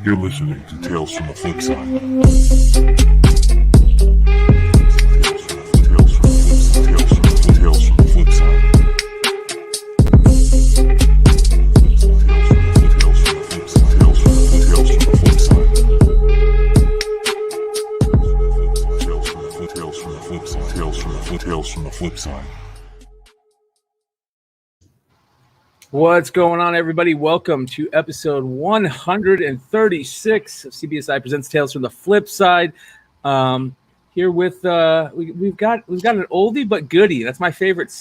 You're listening to Tales from the Flipside. Tales from the Flipside. Tales from the Flipside. What's going on, everybody? Welcome to episode 136 of CBSI Presents Tales from the Flipside. Here with we've got an oldie but goodie. That's my favorite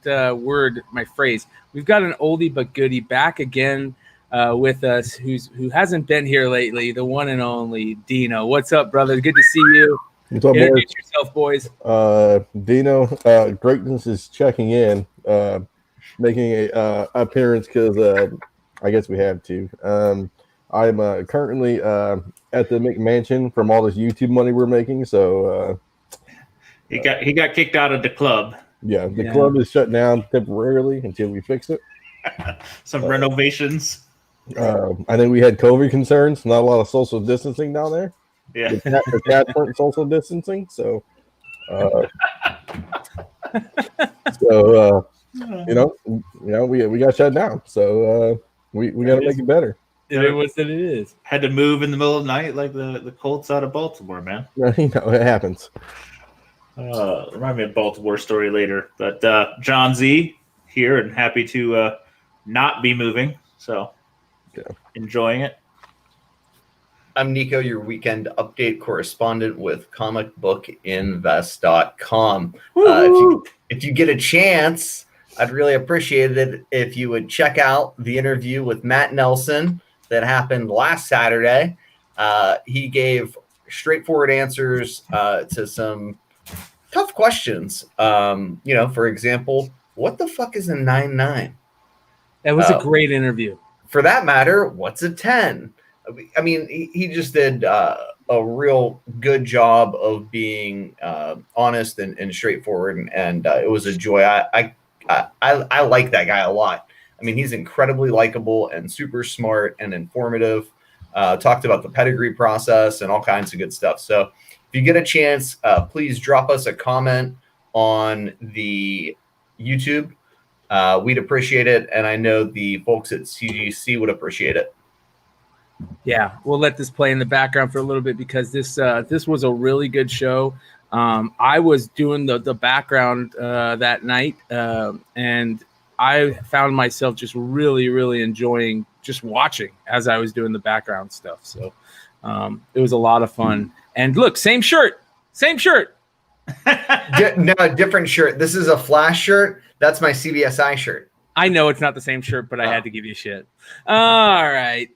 word, my phrase. We've got an oldie but goodie back again with us, who hasn't been here lately. The one and only Deno. What's up, brother? Good to see you. What's up, Introduce yourself, boys. Deno, Greatness is checking in, making a appearance because I guess we have to. I'm currently at the McMansion from all this YouTube money we're making. So he got kicked out of the club. Yeah, the club is shut down temporarily until we fix it. Some renovations. I think we had COVID concerns. Not a lot of social distancing down there. Yeah, the cats weren't social distancing, so we got shut down. So we got to make it better. It was what it is. Had to move in the middle of the night like the Colts out of Baltimore, man. It happens. Remind me of Baltimore story later. But Jon Z here and happy to not be moving. So enjoying it. I'm Nico, your weekend update correspondent with comicbookinvest.com. If you get a chance, I'd really appreciate it if you would check out the interview with Matt Nelson that happened last Saturday. He gave straightforward answers to some tough questions. For example, what the fuck is a 9-9? That was a great interview. For that matter, what's a 10? I mean, he just did a real good job of being honest and straightforward, and it was a joy. I like that guy a lot. I mean, he's incredibly likable and super smart and informative. Talked about the pedigree process and all kinds of good stuff. So if you get a chance, please drop us a comment on the YouTube. We'd appreciate it, and I know the folks at CGC would appreciate it. Yeah, we'll let this play in the background for a little bit because this was a really good show. I was doing the background that night, and I found myself just really, really enjoying just watching as I was doing the background stuff. So it was a lot of fun. And look, same shirt. No, different shirt. This is a Flash shirt. That's my CBSI shirt. I know it's not the same shirt, but I had to give you shit. All right.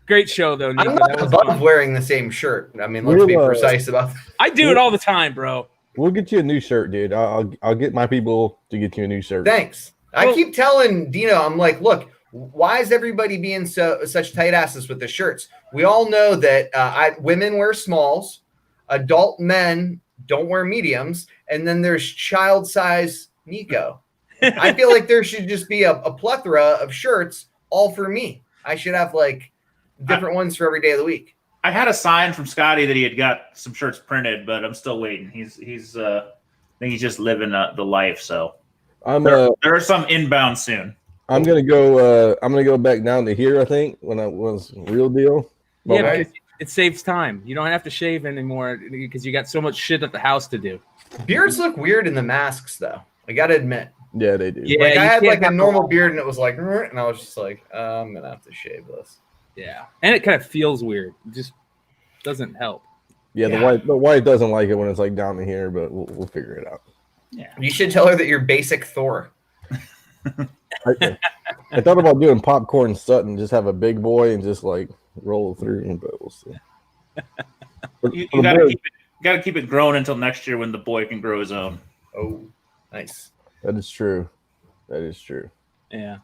Great show, though, Nico. I'm not above wearing the same shirt. I mean, let's be precise about that. I do it all the time, bro. We'll get you a new shirt, dude. I'll get my people to get you a new shirt. Thanks. I keep telling Deno, I'm like, look, why is everybody being such tight asses with the shirts? We all know that women wear smalls, adult men don't wear mediums, and then there's child size Nico. I feel like there should just be a plethora of shirts all for me. I should have different ones for every day of the week. I had a sign from Scotty that he had got some shirts printed, but I'm still waiting. He's I think he's just living the life. So there are some inbound soon. I'm gonna go back down to here. I think when I was real deal. Yeah, because it saves time. You don't have to shave anymore because you got so much shit at the house to do. Beards look weird in the masks, though. I gotta admit. Yeah, they do. Yeah, I had a normal beard, and it was and I was just like, I'm gonna have to shave this. Yeah, and it kind of feels weird. It just doesn't help. Yeah, the white doesn't like it when it's down to here, but we'll figure it out. Yeah, you should tell her that you're basic Thor. I thought about doing popcorn Sutton, just have a big boy and just roll through, but we'll see. You gotta keep it growing until next year when the boy can grow his own. Oh, nice. That is true. Yeah.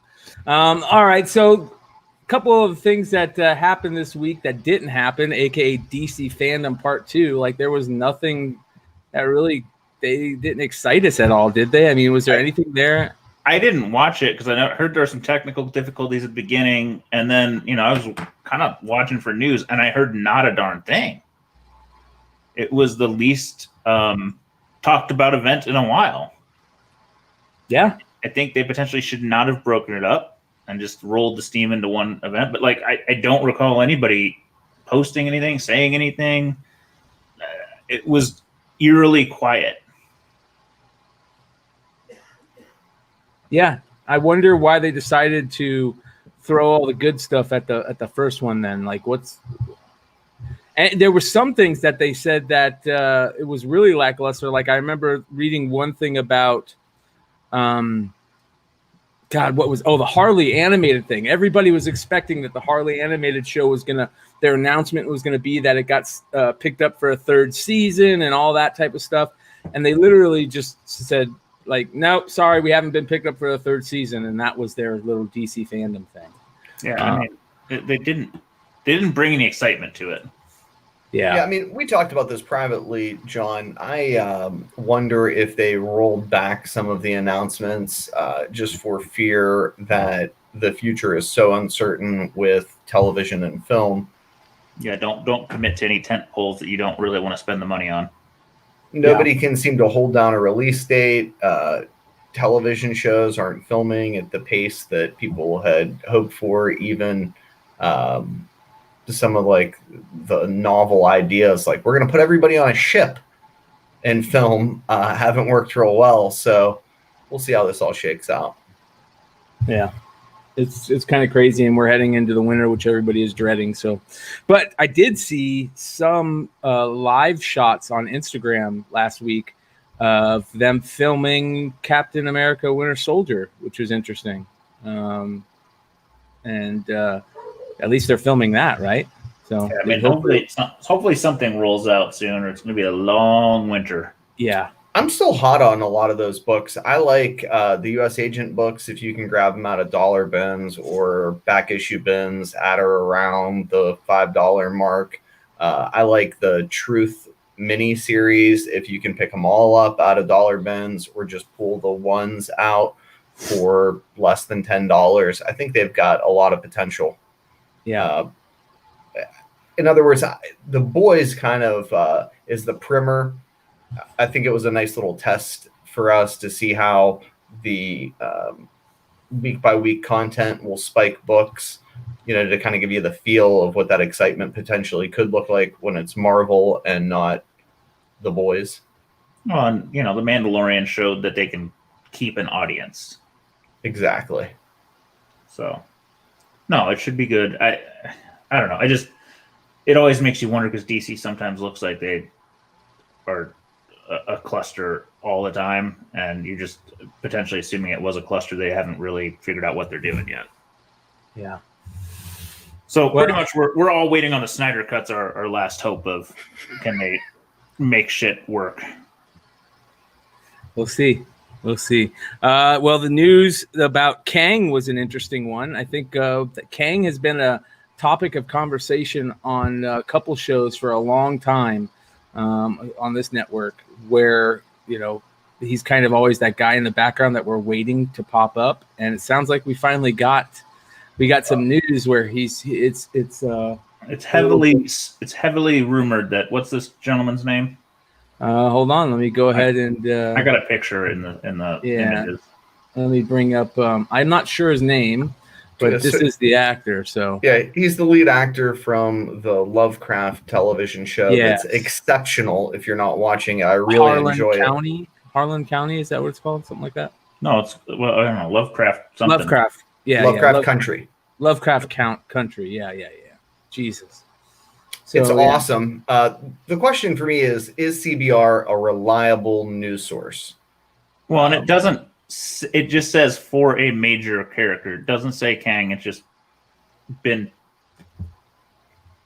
All right, so couple of things that happened this week that didn't happen, aka DC fandom part 2. There was nothing that really they didn't excite us at all, did they? I mean, was there anything there? I didn't watch it because I heard there were some technical difficulties at the beginning, and then I was kind of watching for news, and I heard not a darn thing. It was the least talked about event in a while. Yeah. I think they potentially should not have broken it up and just rolled the steam into one event. But like, I don't recall anybody posting anything, saying anything. It was eerily quiet. Yeah. I wonder why they decided to throw all the good stuff at the first one then. Like and there were some things that they said that it was really lackluster. Like I remember reading one thing about the Harley animated thing. Everybody was expecting that the Harley animated show was their announcement was gonna be that it got picked up for a third season and all that type of stuff. And they literally just said, like, no, sorry, we haven't been picked up for a third season, and that was their little DC fandom thing. Yeah, I mean, they didn't bring any excitement to it. Yeah. I mean, we talked about this privately, John. I wonder if they rolled back some of the announcements just for fear that the future is so uncertain with television and film. Yeah, don't commit to any tent poles that you don't really want to spend the money on. Nobody can seem to hold down a release date. Television shows aren't filming at the pace that people had hoped for. Even some of like the novel ideas, like we're going to put everybody on a ship and film, haven't worked real well. So we'll see how this all shakes out. Yeah. It's kind of crazy, and we're heading into the winter, which everybody is dreading. So, but I did see some live shots on Instagram last week of them filming Captain America: Winter Soldier, which was interesting. And at least they're filming that, right? So, yeah, I mean, hopefully something rolls out soon, or it's going to be a long winter. Yeah. I'm still hot on a lot of those books. I like the U.S. Agent books if you can grab them out of dollar bins or back issue bins at or around the $5 mark. I like the Truth mini series if you can pick them all up out of dollar bins or just pull the ones out for less than $10. I think they've got a lot of potential. Yeah. In other words, The Boys kind of is the primer. I think it was a nice little test for us to see how the week by week content will spike books, to kind of give you the feel of what that excitement potentially could look like when it's Marvel and not The Boys. Well, and, The Mandalorian showed that they can keep an audience. Exactly. So, no, it should be good. I don't know. It always makes you wonder because DC sometimes looks like they are a cluster all the time, and you're just potentially assuming it was a cluster. They haven't really figured out what they're doing yet. Yeah. So pretty much we're all waiting on the Snyder Cuts, our last hope of can they make shit work. We'll see. Well, the news about Kang was an interesting one. I think that Kang has been a topic of conversation on a couple shows for a long time on this network, where he's kind of always that guy in the background that we're waiting to pop up, and it sounds like we finally got some news where it's heavily rumored that what's this gentleman's name? Hold on, let me go ahead and I got a picture in the images. Let me bring up I'm not sure his name, but this is the actor. So yeah, he's the lead actor from the Lovecraft television show. Yes. It's exceptional. If you're not watching it, I really enjoy it. Harlan County, is that what it's called? Something like that? No, I don't know, Lovecraft something. Lovecraft. Yeah, Lovecraft Country. Lovecraft Country. Yeah. Jesus. So, it's awesome. The question for me is CBR a reliable news source? Well, and it just says for a major character. It doesn't say Kang. It's just been,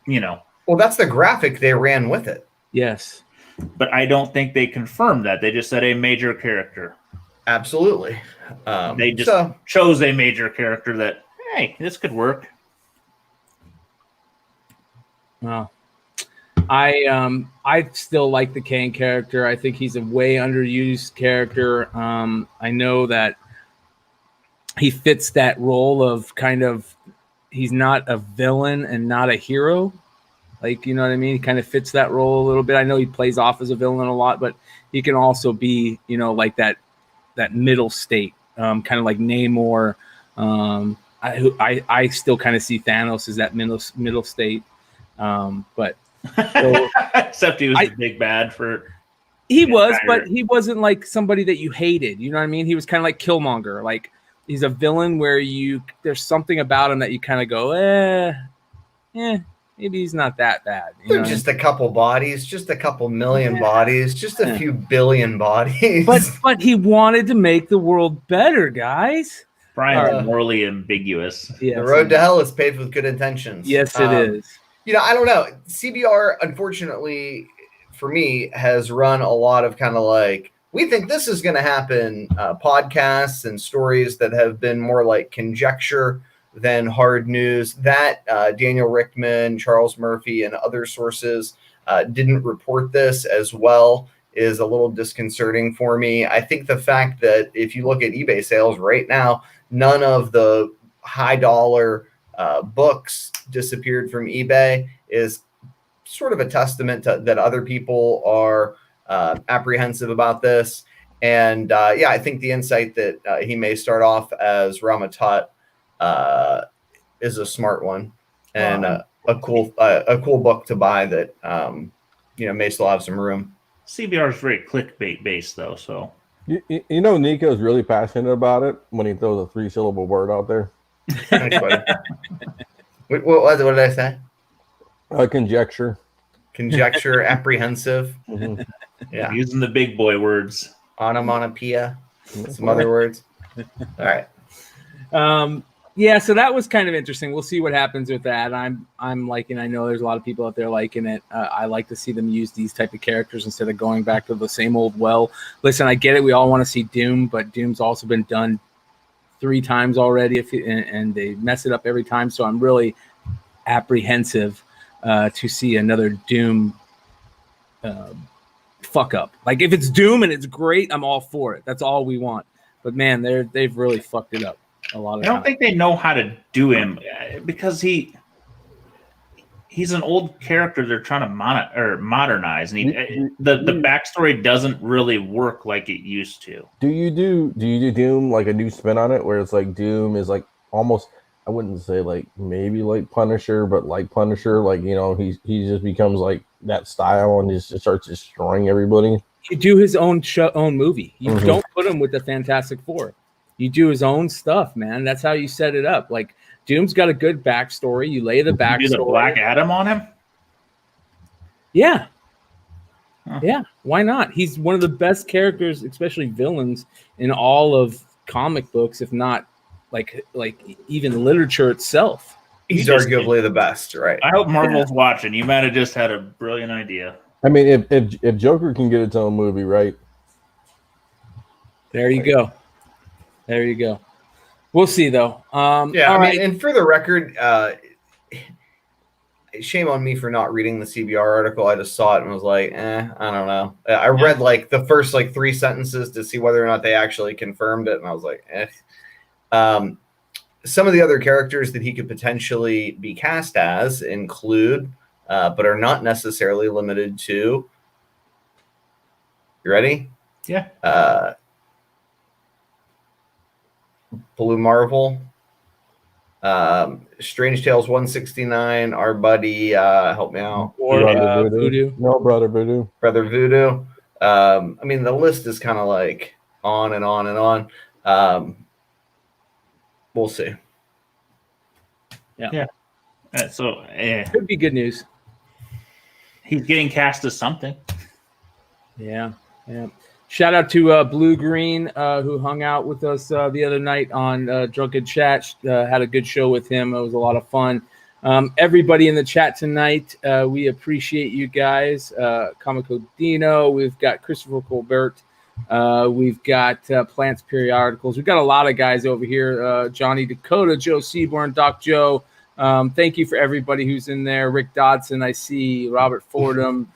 Well, that's the graphic they ran with it. Yes. But I don't think they confirmed that. They just said a major character. Absolutely. They just chose a major character that, hey, this could work. Well, I still like the Kang character. I think he's a way underused character. I know that he fits that role of kind of he's not a villain and not a hero. Like, you know what I mean? He kind of fits that role a little bit. I know he plays off as a villain a lot, but he can also be, you know, like that middle state, kind of like Namor. I still kind of see Thanos as that middle state. But so, except he was the big bad for. He was, but he wasn't like somebody that you hated. You know what I mean? He was kind of like Killmonger. Like, he's a villain where there's something about him that you kind of go, maybe he's not that bad. They're just a couple bodies, just a couple million bodies, just a few billion bodies. But he wanted to make the world better, guys. Brian's morally ambiguous. Yes. The road to hell is paved with good intentions. Yes, it is. You know, I don't know. CBR, unfortunately, for me, has run a lot of kind of like, we think this is going to happen podcasts and stories that have been more like conjecture than hard news. That Daniel Rickman, Charles Murphy, and other sources didn't report this as well is a little disconcerting for me. I think the fact that if you look at eBay sales right now, none of the high dollar books disappeared from eBay is sort of a testament to that other people are apprehensive about this. And I think the insight that he may start off as Rama-Tut is a smart one and a cool book to buy that may still have some room. CBR is very clickbait based though, so you know Nico's really passionate about it when he throws a 3-syllable word out there. Thanks, buddy. What did I say? Conjecture, apprehensive. Mm-hmm. Yeah, using the big boy words. Onomatopoeia, some other words. All right. So that was kind of interesting. We'll see what happens with that. I'm liking. I know there's a lot of people out there liking it. I like to see them use these type of characters instead of going back to the same old well. Listen, I get it. We all want to see Doom, but Doom's also been done 3 times already, and they mess it up every time. So I'm really apprehensive to see another Doom fuck up. Like, if it's Doom and it's great, I'm all for it. That's all we want. But man, they've really fucked it up a lot of I don't think they know how to do him because he's an old character they're trying to modernize, and the backstory doesn't really work like it used to. Do you do Doom like a new spin on it, where it's like Doom is like almost, I wouldn't say like maybe like Punisher, but like Punisher, like, you know, he just becomes like that style and just starts destroying everybody. You do his own movie. You don't put him with the Fantastic Four. You do his own stuff, man. That's how you set it up. Like, Doom's got a good backstory. You lay the backstory. Do the Black Adam on him? Yeah. Huh. Yeah. Why not? He's one of the best characters, especially villains, in all of comic books, if not like even literature itself. He's arguably the best, right? I hope Marvel's watching. You might have just had a brilliant idea. I mean, if Joker can get its own movie, right? There you go. There you go. We'll see, though. And for the record, shame on me for not reading the CBR article. I just saw it and was like, I don't know. I read like the first 3 sentences to see whether or not they actually confirmed it, and I was like, some of the other characters that he could potentially be cast as include, but are not necessarily limited to. You ready? Yeah. Blue Marvel, Strange Tales 169, our buddy, help me out. Or Voodoo. No, Brother Voodoo. Brother Voodoo. I mean, the list is kind of like on and on and on. We'll see. Yeah. So could be good news. He's getting cast as something. Yeah. Shout out to Blue Green, who hung out with us the other night on Drunken Chat. Had a good show with him. It was a lot of fun. Everybody in the chat tonight, we appreciate you guys. Comico Deno, we've got Christopher Colbert, we've got Plants Periodicals. We've got a lot of guys over here. Johnny Dakota, Joe Seaborn, Doc Joe. Thank you for everybody who's in there. Rick Dodson, I see. Robert Fordham.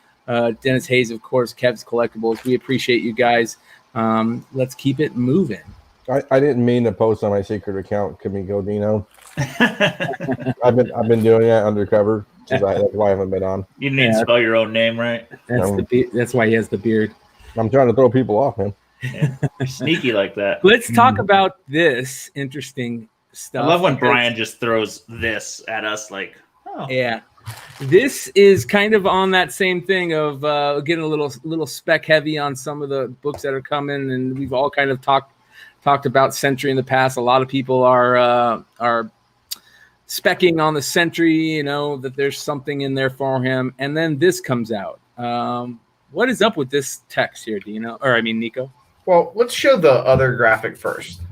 Dennis Hayes, of course, Kev's Collectibles. We appreciate you guys. Let's keep it moving. I didn't mean to post on my secret account, Kimiko Dino. I've been doing that undercover. That's why I haven't been on. You need to spell your own name right. That's why he has the beard. I'm trying to throw people off, man. Yeah. You're sneaky like that. Let's talk about this interesting stuff. I love when Bryan just throws this at us like, oh. Yeah. This is kind of on that same thing of getting a little spec heavy on some of the books that are coming, and we've all kind of talked about Sentry in the past. A lot of people are specking on the Sentry, that there's something in there for him, and then this comes out. What is up with this text here, Deno? Nico? Well, let's show the other graphic first.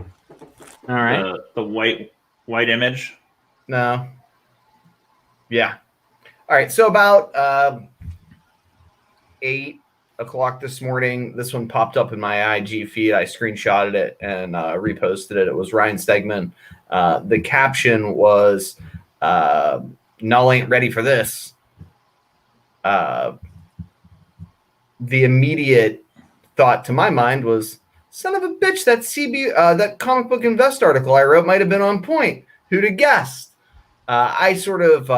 All right. The white image. No. Yeah. All right. So about 8 o'clock this morning, this one popped up in my IG feed. I screenshotted it and reposted it. It was Ryan Stegman. The caption was, "Null ain't ready for this." The immediate thought to my mind was, son of a bitch, that Comic Book Invest article I wrote might have been on point. Who'd have guessed? I sort of,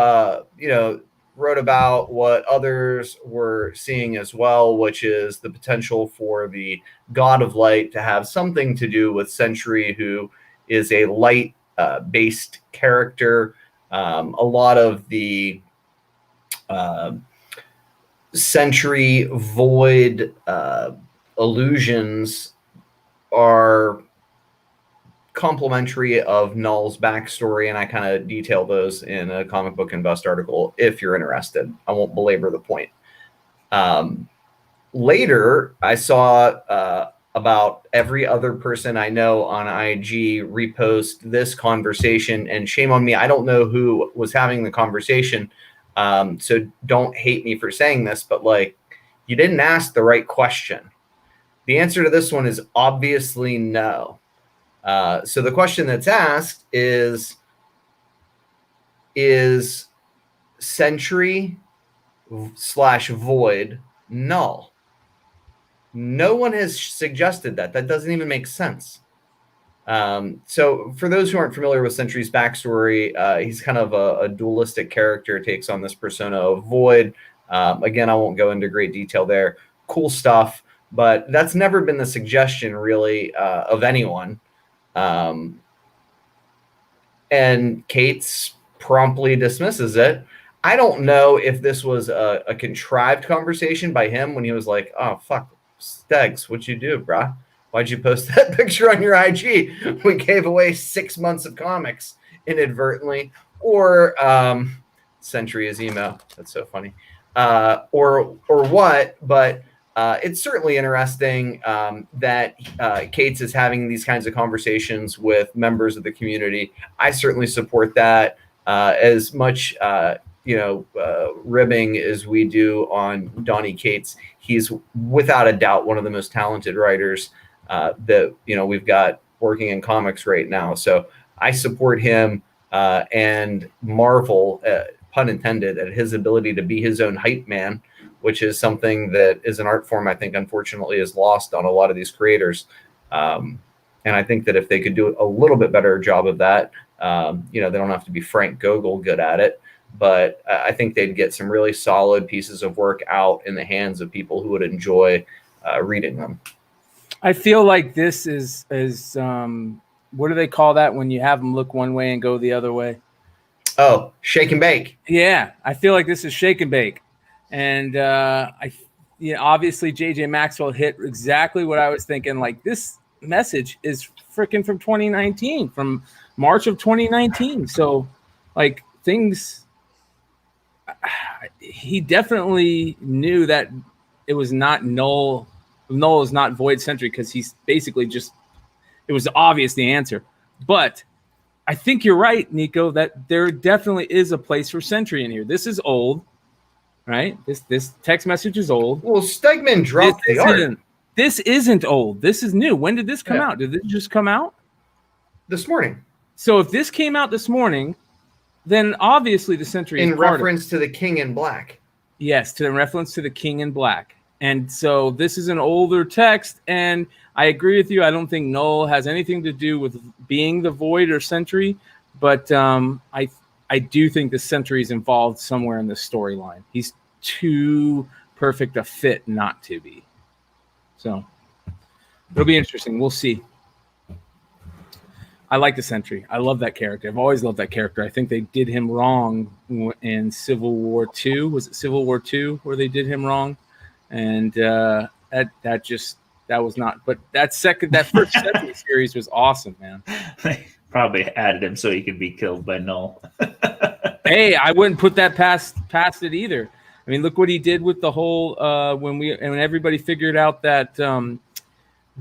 wrote about what others were seeing as well, which is the potential for the God of Light to have something to do with Sentry, who is a light-based character. A lot of the Sentry Void illusions are complementary of Null's backstory, and I kind of detail those in a Comic Book Invest article if you're interested. I won't belabor the point. Later, I saw about every other person I know on IG repost this conversation, and shame on me, I don't know who was having the conversation, so don't hate me for saying this, but you didn't ask the right question. The answer to this one is obviously no. So the question that's asked is Sentry / Void null? No one has suggested that. That doesn't even make sense. So for those who aren't familiar with Sentry's backstory, he's kind of a dualistic character, takes on this persona of Void. Again, I won't go into great detail there. Cool stuff, but that's never been the suggestion really of anyone. And Cates promptly dismisses it. I don't know if this was a contrived conversation by him when he was like, "Oh, fuck, Stegs, what'd you do, brah? Why'd you post that picture on your IG? We gave away 6 months of comics inadvertently." Or Sentry is emo. That's so funny. Or what, but it's certainly interesting that Cates is having these kinds of conversations with members of the community. I certainly support that as much, ribbing as we do on Donny Cates. He's without a doubt one of the most talented writers that we've got working in comics right now. So I support him and marvel, pun intended, at his ability to be his own hype man, which is something that is an art form I think unfortunately is lost on a lot of these creators. And I think that if they could do a little bit better job of that, they don't have to be Frank Gogol good at it, but I think they'd get some really solid pieces of work out in the hands of people who would enjoy reading them. I feel like this is what do they call that when you have them look one way and go the other way? Oh, shake and bake. Yeah, I feel like this is shake and bake. And obviously JJ Maxwell hit exactly what I was thinking. Like, this message is freaking from 2019, from March of 2019. So like he definitely knew that it was not Null. Null is not Void Sentry, because he's basically it was obvious the answer. But I think you're right, Nico, that there definitely is a place for Sentry in here. This is old. Right? This text message is old. Well, Stegman dropped the art. This isn't old. This is new. When did this come out? Did it just come out? This morning. So if this came out this morning, then obviously the Sentry is in reference to the King in Black. Yes, to the reference to the King in Black. And so this is an older text, and I agree with you. I don't think Null has anything to do with being the Void or Sentry, but I do think the Sentry's involved somewhere in the storyline. He's too perfect a fit not to be. So it'll be interesting. We'll see. I like the Sentry. I love that character. I've always loved that character. I think they did him wrong in Civil War II. Was it Civil War II where they did him wrong? And that was not. But that first Sentry series was awesome, man. They probably added him so he could be killed by Null. Hey, I wouldn't put that past it either. I mean, look what he did with the whole when everybody figured out that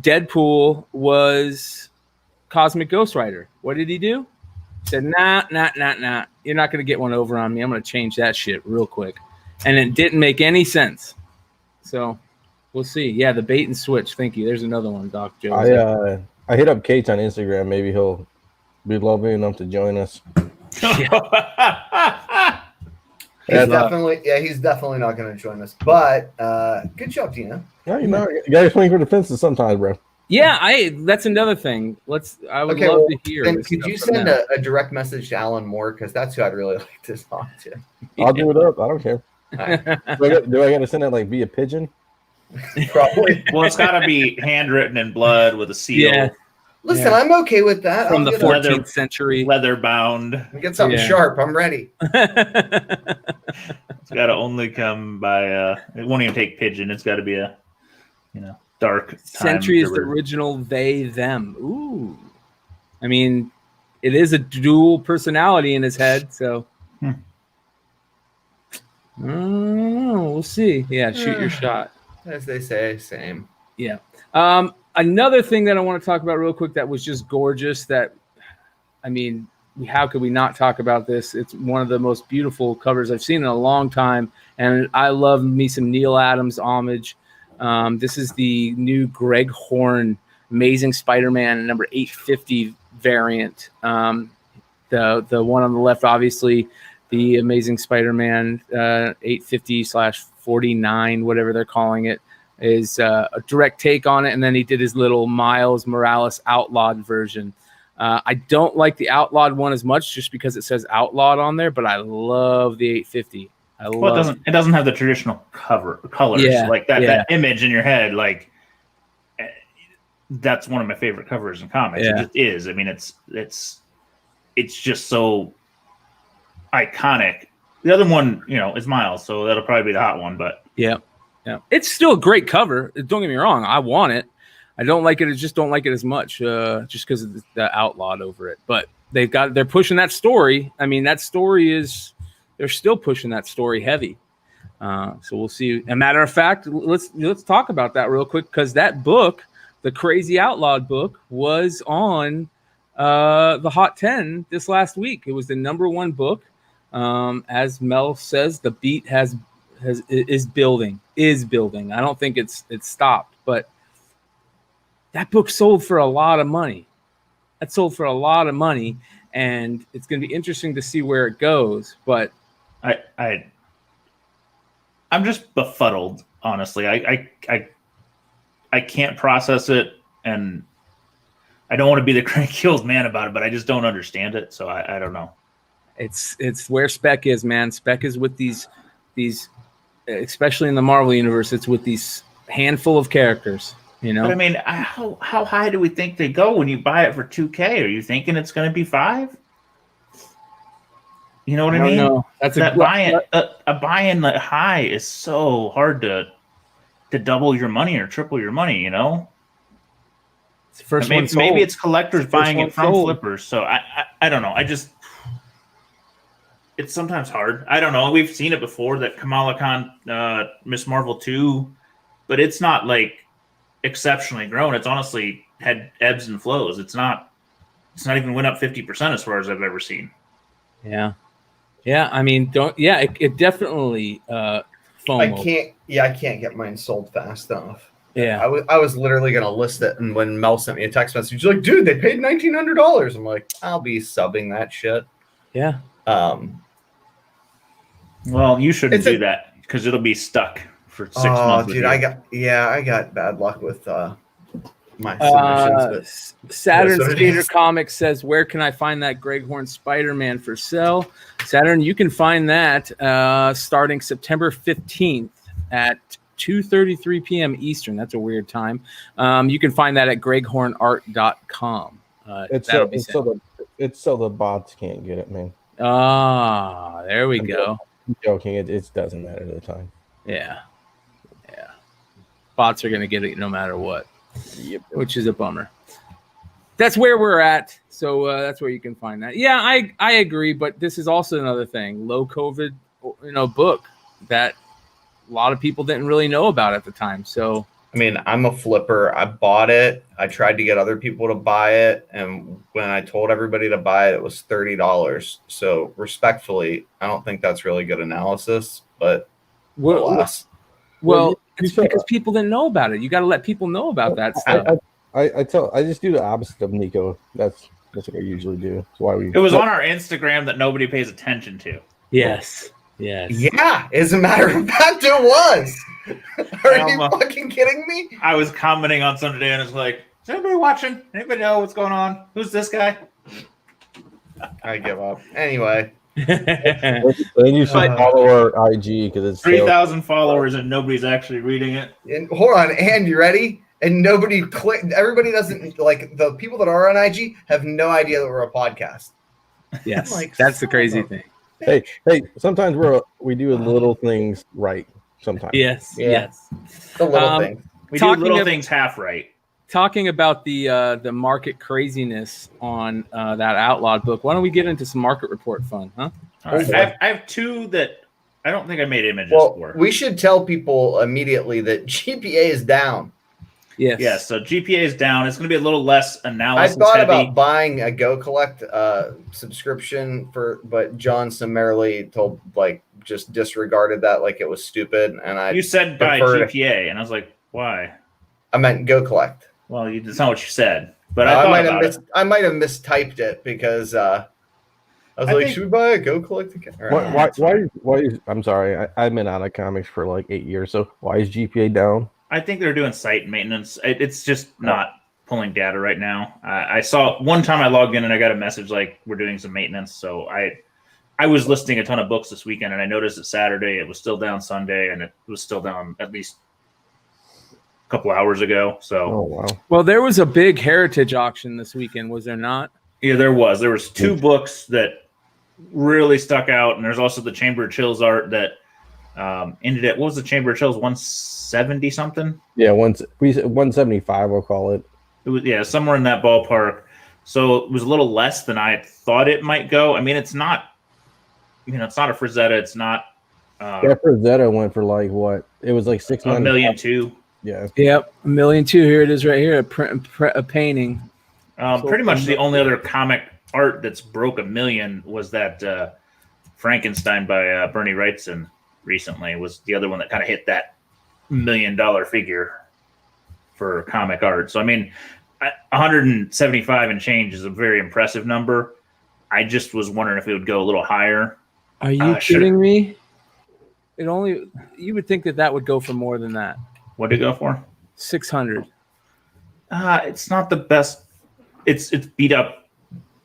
Deadpool was Cosmic Ghost Rider. What did he do? He said, nah. You're not going to get one over on me. I'm going to change that shit real quick. And it didn't make any sense. So we'll see. Yeah, the bait and switch. Thank you. There's another one, Doc Joe. I hit up Kate on Instagram. Maybe he'll be lovely enough to join us. He's definitely not going to join us. But good job, Deno. Yeah, you got to swing for the fences sometimes, bro. Yeah, that's another thing. I would love to hear. Then could you send a direct message to Alan Moore, because that's who I'd really like to talk to. I'll do it up. I don't care. Right. Do I got to send it via pigeon? Probably. Well, it's got to be handwritten in blood with a seal. Yeah. Listen, I'm okay with that. From the 14th century. Leather bound. Get something sharp. I'm ready. It's got to only come by. It won't even take pigeon. It's got to be a, dark. Sentry is the original they them. Ooh, I mean, it is a dual personality in his head. So, we'll see. Yeah, shoot your shot. As they say, same. Yeah. Another thing that I want to talk about real quick that was just gorgeous. How could we not talk about this? It's one of the most beautiful covers I've seen in a long time, and I love me some Neil Adams homage. This is the new Greg Horn Amazing Spider-Man number 850 variant. The one on the left, obviously, the Amazing Spider-Man 850/49, whatever they're calling it, is a direct take on it. And then he did his little Miles Morales outlawed version. I don't like the outlawed one as much just because it says outlawed on there, but I love the 850. It doesn't have the traditional colors. Yeah, that image in your head. That's one of my favorite covers in comics. Yeah. It just is. I mean, it's just so iconic. The other one, is Miles, so that'll probably be the hot one. But yeah, it's still a great cover. Don't get me wrong. I want it. I don't like it. I just don't like it as much, just because of the outlawed over it. But they're pushing that story. I mean, that story is. They're still pushing that story heavy. So we'll see. A matter of fact, let's talk about that real quick, because that book, the Crazy Outlawed book, was on the Hot 10 this last week. It was the number one book. As Mel says, the beat is building. I don't think it's stopped, but that book sold for a lot of money. And it's going to be interesting to see where it goes. But I'm just befuddled, honestly. I can't process it, and I don't want to be the cranky old man about it, but I just don't understand it. So I don't know. It's where Spec is, man. Spec is with these, especially in the Marvel universe. It's with these handful of characters. But I mean, how high do we think they go when you buy it for $2,000? Are you thinking it's going to be $5,000? You know what I mean? No, that's a buy-in that high is so hard to double your money or triple your money. It's the first one sold. Maybe it's collectors buying it from flippers. So I don't know. It's sometimes hard. I don't know. We've seen it before, that Kamala Khan, Miss Marvel 2, but it's not exceptionally grown. It's honestly had ebbs and flows. It's not even went up 50% as far as I've ever seen. Yeah. I mean, it definitely FOMO. I can't get mine sold fast enough. Yeah. I was literally going to list it. And when Mel sent me a text message, he's like, dude, they paid $1,900. I'm like, I'll be subbing that shit. Yeah. Well, you shouldn't do that, because it'll be stuck for 6 months. Dude, I got bad luck with my submissions. But Saturn that's what it Skater is. Comics says, where can I find that Greg Horn Spider-Man for sale? Saturn, you can find that starting September 15th at 2:33 p.m. Eastern. That's a weird time. You can find that at greghornart.com. It's so the bots can't get it, man. Ah, there we go. I'm joking. It doesn't matter at the time. Yeah. Bots are going to get it no matter what. Yep. Which is a bummer. That's where we're at. So that's where you can find that. Yeah, I agree. But this is also another thing. Low COVID, book that a lot of people didn't really know about at the time. So, I mean, I'm a flipper. I bought it. I tried to get other people to buy it. And when I told everybody to buy it, it was $30. So respectfully, I don't think that's really good analysis, but alas. Well, it's because people didn't know about it. You got to let people know about that stuff. I just do the opposite of Nico. That's what I usually do. That's why It was on our Instagram that nobody pays attention to. Yes. Yeah, as a matter of fact, it was. Are you fucking kidding me? I was commenting on some today and it's like, is anybody watching? Anybody know what's going on? Who's this guy? I give up. Anyway. And you should follow our IG because it's 3,000 followers and nobody's actually reading it. And hold on, and you ready? And nobody clicked. Everybody doesn't like the people that are on IG have no idea that we're a podcast. Yes, that's the crazy thing. Hey, sometimes we do little things right. Sometimes. Yes. The little thing. We do little things half right. Talking about the market craziness on that outlawed book, why don't we get into some market report fun, huh? All right. I have two that I don't think I made images for. We should tell people immediately that GPA is down. Yes. So GPA is down. It's going to be a little less analysis I thought heavy. about buying a Go Collect subscription but John summarily just disregarded that like it was stupid. And you said buy GPA, and I was like, why? I meant Go Collect. Well, that's not what you said. But I might have mistyped it because I was should we buy a Go Collect account? Why is I'm sorry, I've been out of comics for like 8 years. So why is GPA down? I think they're doing site maintenance. It's just not pulling data right now. I saw one time I logged in and I got a message like we're doing some maintenance. So I was listing a ton of books this weekend and I noticed that Saturday it was still down Sunday and it was still down at least a couple hours ago. So Well, there was a big heritage auction this weekend, was there not? Yeah, there was. There was two books that really stuck out, and there's also the Chamber of Chills art that ended at, what was the Chamber of Chills, 170 something? Yeah, 175 we'll call it. It was somewhere in that ballpark. So it was a little less than I thought it might go. I mean, it's not it's not a Frazetta, it's not Frazetta went for like what? It was like $6.95 million too. Yeah. Yep, $1.2 million. Here it is right here, a painting. Pretty much the only other comic art that's broke $1 million was that Frankenstein by Bernie Wrightson recently was the other one that kind of hit that $1 million figure for comic art. So, I mean, 175 and change is a very impressive number. I just was wondering if it would go a little higher. Are you kidding me? You would think that would go for more than that. What did it go for? 600. It's not the best. It's beat up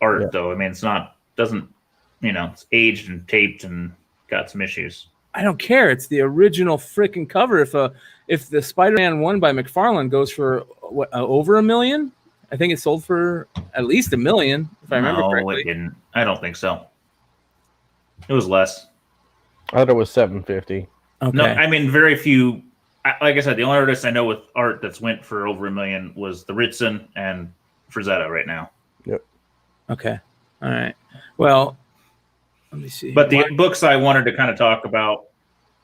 art though. I mean, it's aged and taped and got some issues. I don't care. It's the original freaking cover. If the Spider-Man one by McFarlane goes for over $1 million, I think it sold for at least $1 million. If I remember correctly. No, it didn't. I don't think so. It was less. I thought it was 750. Okay. No, I mean very few. Like I said, the only artist I know with art that's went for over $1 million was the Ritson and Frazetta right now. Yep. Okay. All right. Well, let me see. But the books I wanted to kind of talk about,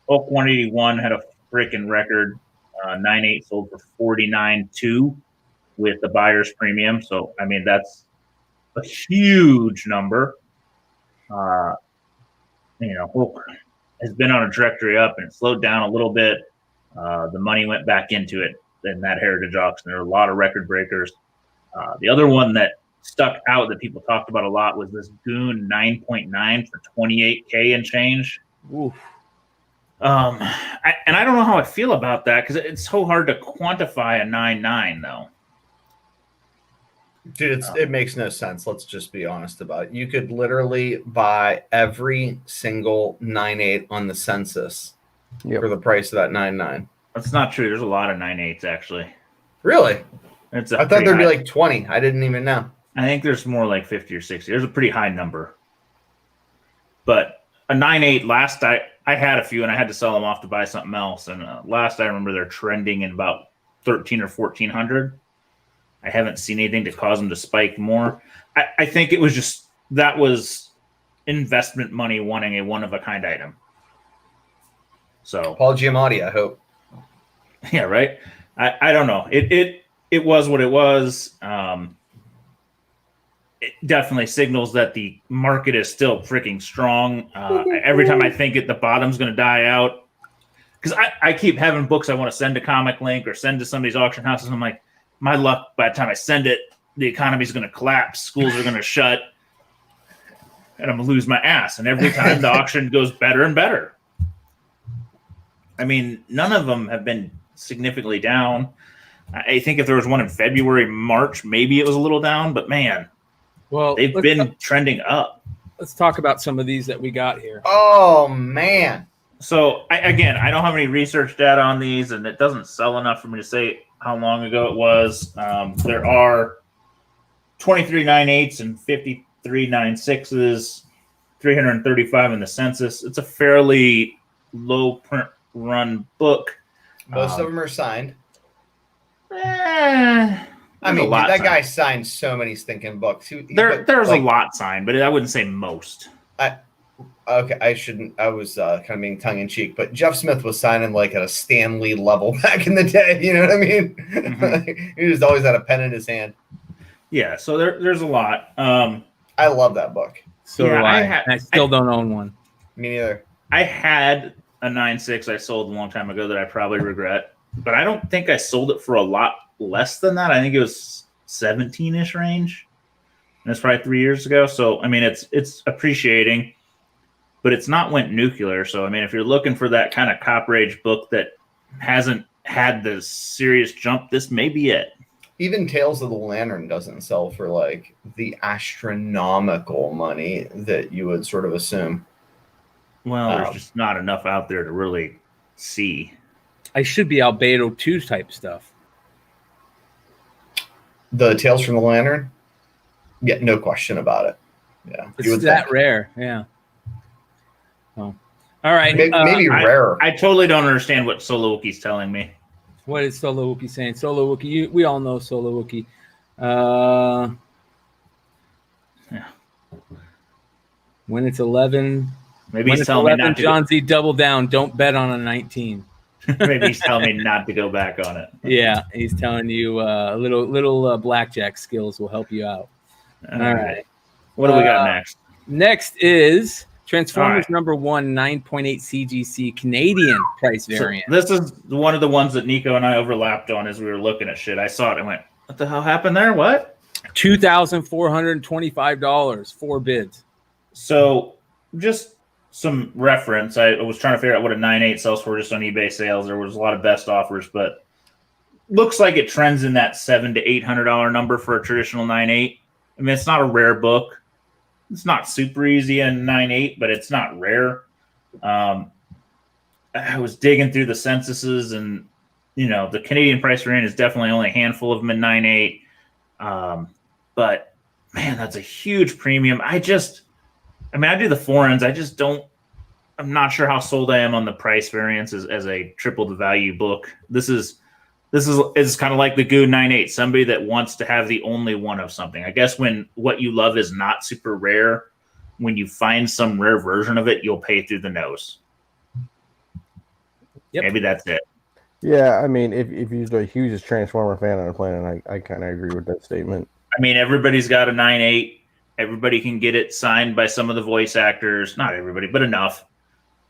Oak 181 had a freaking record. 9.8 sold for 49.2 with the buyer's premium. So, I mean, that's a huge number. Oak has been on a trajectory up and it slowed down a little bit. The money went back into it in that heritage auction. There were a lot of record breakers. The other one that stuck out that people talked about a lot was this Goon 9.9 for 28K and change. Oof. I don't know how I feel about that because it's so hard to quantify a 9.9 though. Dude, it makes no sense. Let's just be honest about it. You could literally buy every single 9.8 on the census for the price of that 9.9. That's not true. There's a lot of 9.8s actually. Really? I thought there'd be like 20. I didn't even know. I think there's more like 50 or 60. There's a pretty high number. But a 9.8 last I had a few and I had to sell them off to buy something else. And last I remember they're trending in about 13 or 1400. I haven't seen anything to cause them to spike more. I think it was just that was investment money wanting a one-of-a-kind item. So Paul Giamatti, I hope. Yeah, right. I don't know. It was what it was. It definitely signals that the market is still freaking strong. Every time I think the bottom's going to die out, because I keep having books I want to send to Comic Link or send to some of these auction houses. And I'm like, my luck, by the time I send it, the economy's going to collapse, schools are going to shut, and I'm going to lose my ass. And every time the auction goes better and better. I mean, none of them have been significantly down. I think if there was one in February, March, maybe it was a little down, but man, well, they've been trending up. Let's talk about some of these that we got here. Oh, man. So, I don't have any research data on these, and it doesn't sell enough for me to say how long ago it was. There are 23 9.8s and 53 9.6s, 335 in the census. It's a fairly low print run book. Most of them are signed. I mean, dude, that guy signed so many stinking books. There's a lot signed, but I wouldn't say most. Okay, I shouldn't. I was kind of being tongue in cheek, but Jeff Smith was signing like at a Stanley level back in the day. You know what I mean? Mm-hmm. He just always had a pen in his hand. Yeah, so there's a lot. I love that book. So do I. I still don't own one. Me neither. I had a 9.6 I sold a long time ago that I probably regret, but I don't think I sold it for a lot less than that. I think it was 17-ish range. And it's probably 3 years ago. So, I mean, it's appreciating, but it's not went nuclear. So, I mean, if you're looking for that kind of copper age book that hasn't had the serious jump, this may be it. Even Tales of the Lantern doesn't sell for like the astronomical money that you would sort of assume. Well, there's just not enough out there to really see. I should be Albedo 2 type stuff. The Tales from the Lantern? Yeah, no question about it. Yeah. It's that rare. Yeah. Oh. All right. Maybe rarer. I totally don't understand what Solo Wookiee's telling me. What is Solo Wookiee saying? Solo Wookiee, we all know Solo Wookiee. Yeah. When it's 11. Maybe he's telling me not to. Jon Z, double down. Don't bet on a 19. Maybe he's telling me not to go back on it. Yeah, he's telling you little blackjack skills will help you out. All right. What do we got next? Next is Transformers number 1, 9.8 CGC Canadian price variant. So this is one of the ones that Nico and I overlapped on as we were looking at shit. I saw it and went, what the hell happened there? What? $2,425, 4 bids. So just some reference. I was trying to figure out what a 9.8 sells for just on eBay sales. There was a lot of best offers, but looks like it trends in that $700 to $800 number for a traditional 9.8. I mean, it's not a rare book. It's not super easy in 9.8, but it's not rare. I was digging through the censuses, and the Canadian price variant is definitely only a handful of them in 9.8. But man, that's a huge premium. I do the foreigns. I'm not sure how sold I am on the price variance as a triple the value book. This is kind of like the Goo 9.8, somebody that wants to have the only one of something. I guess when what you love is not super rare, when you find some rare version of it, you'll pay through the nose. Yep. Maybe that's it. Yeah, I mean, if you're the hugest Transformer fan on the planet, I kind of agree with that statement. I mean, everybody's got a 9.8. Everybody can get it signed by some of the voice actors. Not everybody, but enough.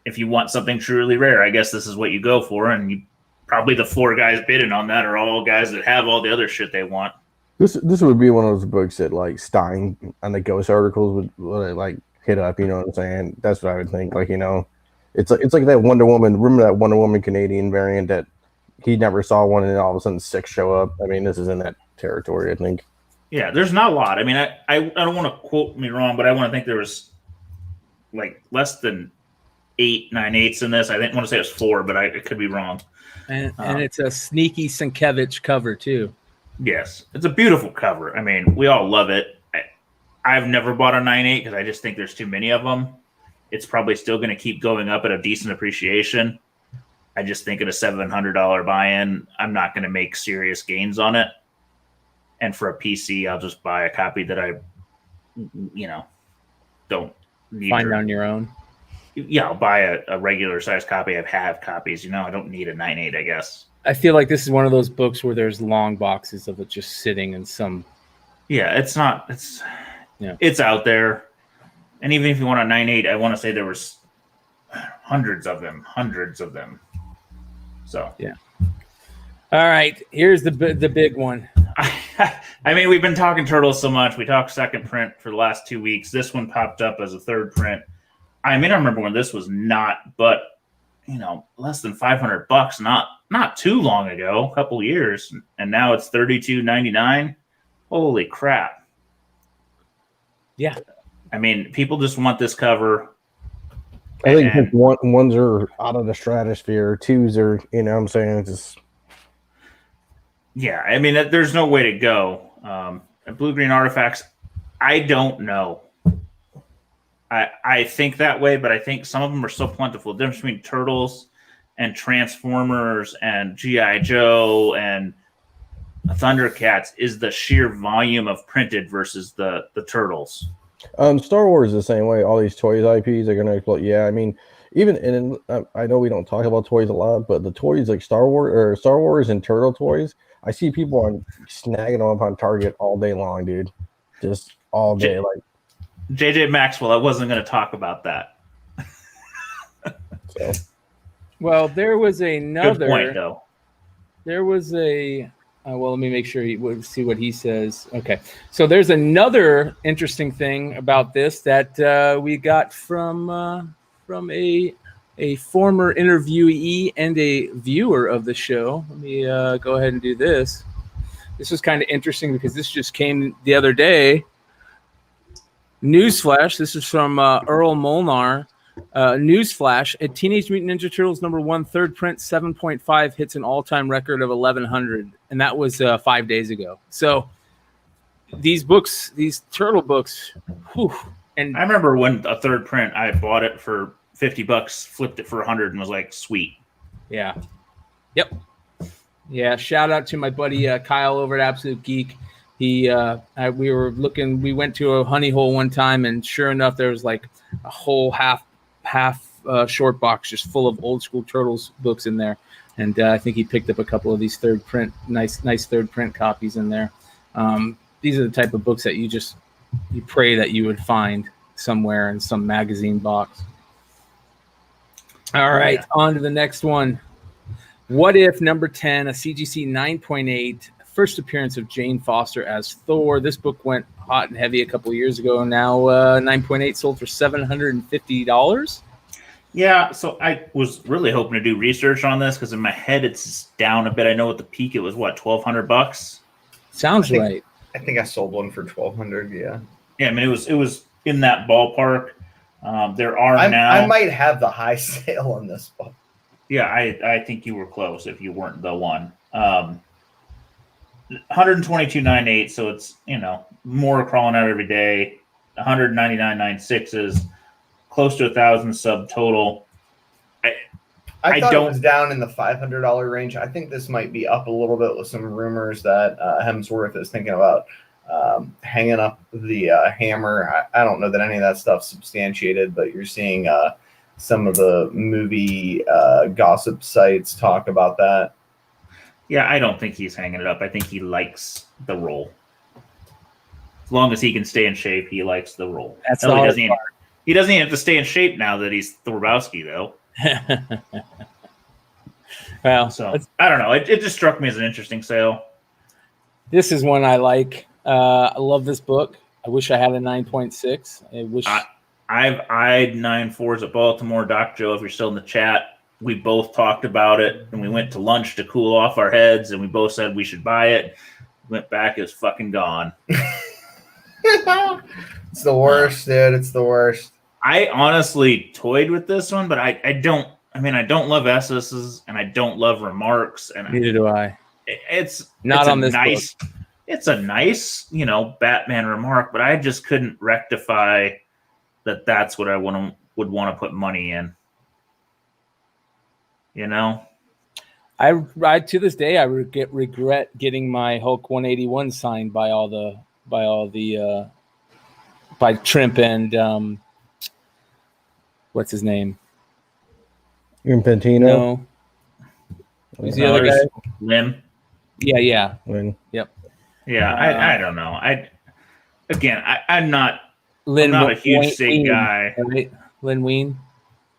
If you want something truly rare, I guess this is what you go for. And probably the 4 guys bidding on that are all guys that have all the other shit they want. This would be one of those books that like Stein on the Ghost articles would like hit up. You know what I'm saying? That's what I would think. Like, it's like that Wonder Woman. Remember that Wonder Woman Canadian variant that he never saw one, and then all of a sudden 6 show up. I mean, this is in that territory, I think. Yeah, there's not a lot. I mean, I don't want to quote me wrong, but I want to think there was like less than 8 9/8 in this. I didn't want to say it was 4, but I could be wrong. And it's a sneaky Sienkiewicz cover too. Yes, it's a beautiful cover. I mean, we all love it. I've never bought a 9/8 because I just think there's too many of them. It's probably still going to keep going up at a decent appreciation. I just think at a $700 buy-in, I'm not going to make serious gains on it. And for a PC, I'll just buy a copy that I, don't need. Find on your own. Yeah, I'll buy a regular size copy. I have copies. I don't need a 9/8, I guess. I feel like this is one of those books where there's long boxes of it just sitting in some. Yeah, it's not. It's out there. And even if you want a 9/8, I want to say there was hundreds of them. So yeah. All right, here's the big one. I mean, we've been talking Turtles so much. We talked second print for the last 2 weeks. This one popped up as a third print. I mean, I remember when this was not, but less than $500. Not too long ago, a couple years, and now it's $32.99. Holy crap! Yeah. I mean, people just want this cover. I think ones are out of the stratosphere, twos are, what I'm saying, just. Yeah, I mean, there's no way to go. Blue-green artifacts, I don't know. I think that way, but I think some of them are so plentiful. The difference between Turtles and Transformers and G.I. Joe and Thundercats is the sheer volume of printed versus the Turtles. Star Wars is the same way. All these toys IPs are going to explode. Yeah, I mean, I know we don't talk about toys a lot, but the toys like Star Wars and Turtle toys, I see people snagging them up on Target all day long, dude. Just all day. Like JJ Maxwell, I wasn't going to talk about that. So. Well, there was another. Good point, though. There was a. Well, let me make sure see what he says. Okay, so there's another interesting thing about this that we got from a former interviewee and a viewer of the show. Let me go ahead and do this. This was kind of interesting because this just came the other day. Newsflash. This is from Earl Molnar. Newsflash: a Teenage Mutant Ninja Turtles #1 third print 7.5 hits an all-time record of 1,100, and that was 5 days ago. So these turtle books, and I remember when a third print, I bought it for $50, flipped it for 100, and was like, "Sweet." Yeah. Yep. Yeah. Shout out to my buddy Kyle over at Absolute Geek. We went to a honey hole one time, and sure enough, there was like a whole half short box just full of old school Turtles books in there. And I think he picked up a couple of these third print, nice third print copies in there. These are the type of books that you pray that you would find somewhere in some magazine box. All right, on to the next one. What if number 10, a CGC 9.8, first appearance of Jane Foster as Thor. This book went hot and heavy a couple of years ago. Now 9.8 sold for $750. Yeah, so I was really hoping to do research on this because in my head it's down a bit. I know at the peak it was $1,200. Sounds right. I think I sold one for $1,200. Yeah. Yeah, I mean it was in that ballpark. There are I might have the high sale on this book. Yeah, I think you were close if you weren't the one. 122.98, so it's more crawling out every day. 199.96 is close to 1,000 subtotal. I thought it was down in the $500 range. I think this might be up a little bit with some rumors that Hemsworth is thinking about hanging up the hammer. I don't know that any of that stuff's substantiated, but you're seeing some of the movie gossip sites talk about that. Yeah, I don't think he's hanging it up. I think he likes the role. As long as he can stay in shape, he likes the role. That's all. He doesn't even have to stay in shape now that he's Thorbowski, though. Well, so I don't know. It just struck me as an interesting sale. This is one I like. I love this book. I wish I had a 9.6. I wish I've eyed 9.4s at Baltimore. Doc Joe, if you're still in the chat, we both talked about it, and we went to lunch to cool off our heads, and we both said we should buy it. went back, is fucking gone. It's the worst, dude. It's the worst. I honestly toyed with this one, but I don't. I mean, I don't love SS's and I don't love remarks, and Neither do I. it's Not it's on a this nice. It's a nice, Batman remark, but I just couldn't rectify that. That's what I would want to put money in. I to this day I regret getting my Hulk 181 signed by Trimp and what's his name? Infantino. No. Who's the other guy? Lim. Yeah. When Yep. Yeah, I don't know. I'm not Lin a huge Wayne, Sig guy. Right? Lin Wein.